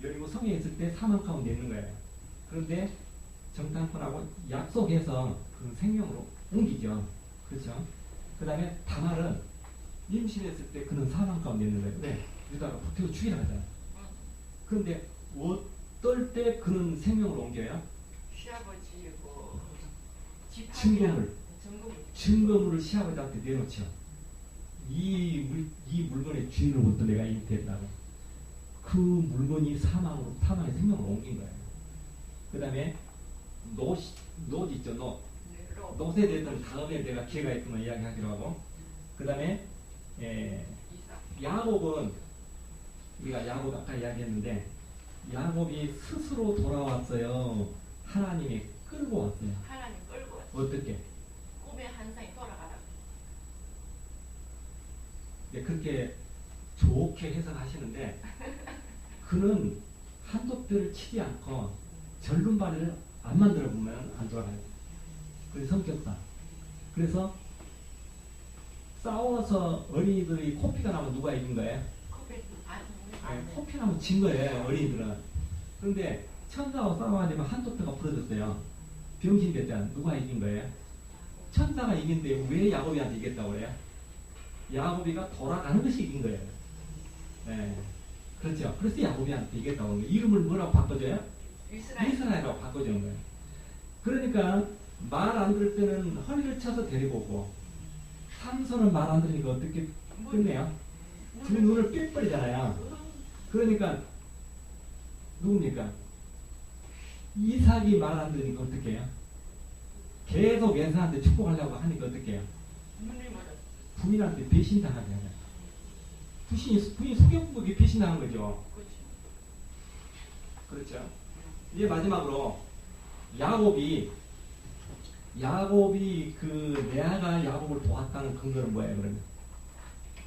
여리고 성에 있을 때 사망 가운데 있는 거예요. 그런데 정탐꾼하고 약속해서 그 생명으로 옮기죠. 그렇죠? 그 다음에 다말은 임신했을 때 그는 사망 가운데 있는 거예요. 왜? 유다가 붙들고 죽이라 하잖아요. 그런데 어떨 때 그는 생명으로 옮겨요? 시아버지고 증거물을 시아버지한테 내놓죠. 이 물건의 주인으로부터 내가 잉태했다고. 그 물건이 사망의 생명으로 옮긴 거예요. 그 다음에 놋 있죠, 놋. 놋에 대해서는 다음에 내가 기회가 있으면 이야기하기로 하고. 그 다음에 야곱은 우리가 야곱 아까 이야기했는데 야곱이 스스로 돌아왔어요. 하나님이 끌고 왔어요. 하나님 끌고 왔어요. 어떻게? 꿈의 환상이 돌아가라고. 네, 그렇게 좋게 해석하시는데 그는 한도 뼈를 치지 않고 절름발이를 안 만들어 보면 안 돌아가요. 그래서 성격상. 그래서 싸워서 어린이들이 코피가 나면 누가 이긴 거예요? 코피 나면 진 거예요, 어린이들은. 그런데 천사와 싸워가지고 한도 뼈가 부러졌어요. 병신 됐잖아. 누가 이긴 거예요? 천사가 이긴데 왜 야곱이한테 이겼다고 그래요? 야곱이가 돌아가는 것이 이긴 거예요. 네. 그렇죠. 그래서 야곱이한테 이겼다고 하는 거예요. 이름을 뭐라고 바꿔줘요? 이스라엘이라고 바꿔주는 거예요. 그러니까 말 안 들을 때는 허리를 쳐서 데리고 오고 삼손은 말 안 들으니까 어떻게 끝내요? 두 눈을 삐버리잖아요. 그러니까 누굽니까? 이삭이 말 안 들으니까 어떻게 해요? 계속 에사한테 축복하려고 하니까 어떻게 해요? 부인한테 배신당하게 하잖아요. 부인이 속여보기 배신당한 거죠. 그렇죠. 이제 마지막으로 야곱이 그 레아가 야곱을 도왔다는 근거는 뭐예요? 그러면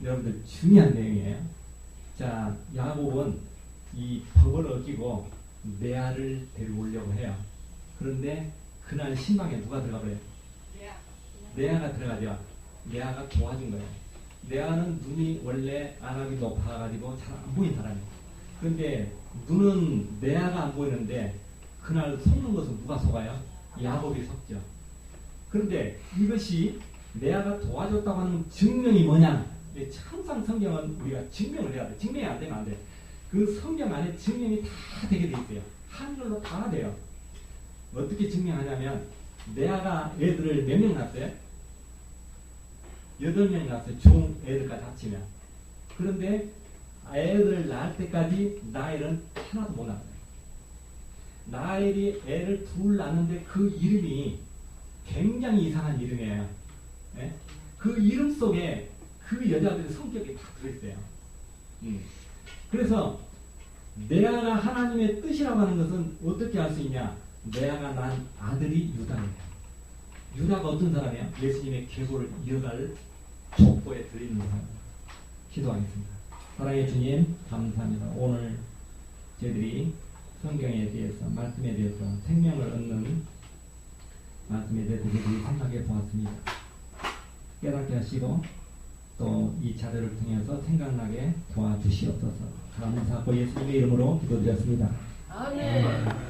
여러분들 중요한 내용이에요. 자, 야곱은 이 법을 어기고 레아를 데려오려고 해요. 그런데 그날 신방에 누가 들어가 버려요? 레아가 들어가죠. 레아가 도와준 거예요. 레아는 눈이 원래 아람이 높아가지고 잘 안 보인 사람이에요. 그런데 눈은 레아가 안 보이는데 그날 속는 것은 누가 속아요? 야곱이 속죠. 그런데 이것이 레아가 도와줬다고 하는 증명이 뭐냐? 항상 성경은 우리가 증명을 해야 돼. 증명이 안 되면 안 돼. 그 성경 안에 증명이 다 되게 돼 있어요. 한글로 다 돼요. 어떻게 증명하냐면 레아가 애들을 몇 명 낳았어요? 8명 낳았어요. 중 애들까지 합치면. 그런데 애들 낳을 때까지 나엘은 하나도 못 낳았어요. 나엘이 애를 둘 낳는데 그 이름이 굉장히 이상한 이름이에요. 예? 그 이름 속에 그 여자들의 성격이 다 들어있어요. 그래서 레아가 하나님의 뜻이라고 하는 것은 어떻게 알 수 있냐? 레아가 난 아들이 유다예요. 유다가 어떤 사람이야? 예수님의 계보를 이어갈 족보에 들어있는 사람. 기도하겠습니다. 사랑의 주님, 감사합니다. 오늘 저희들이 성경에 대해서, 말씀에 대해서 생명을 얻는 말씀에 대해서 저희들이 생각해 보았습니다. 깨닫게 하시고 또 이 자료를 통해서 생각나게 도와주시옵소서. 감사하고 예수님의 이름으로 기도드렸습니다. 아멘.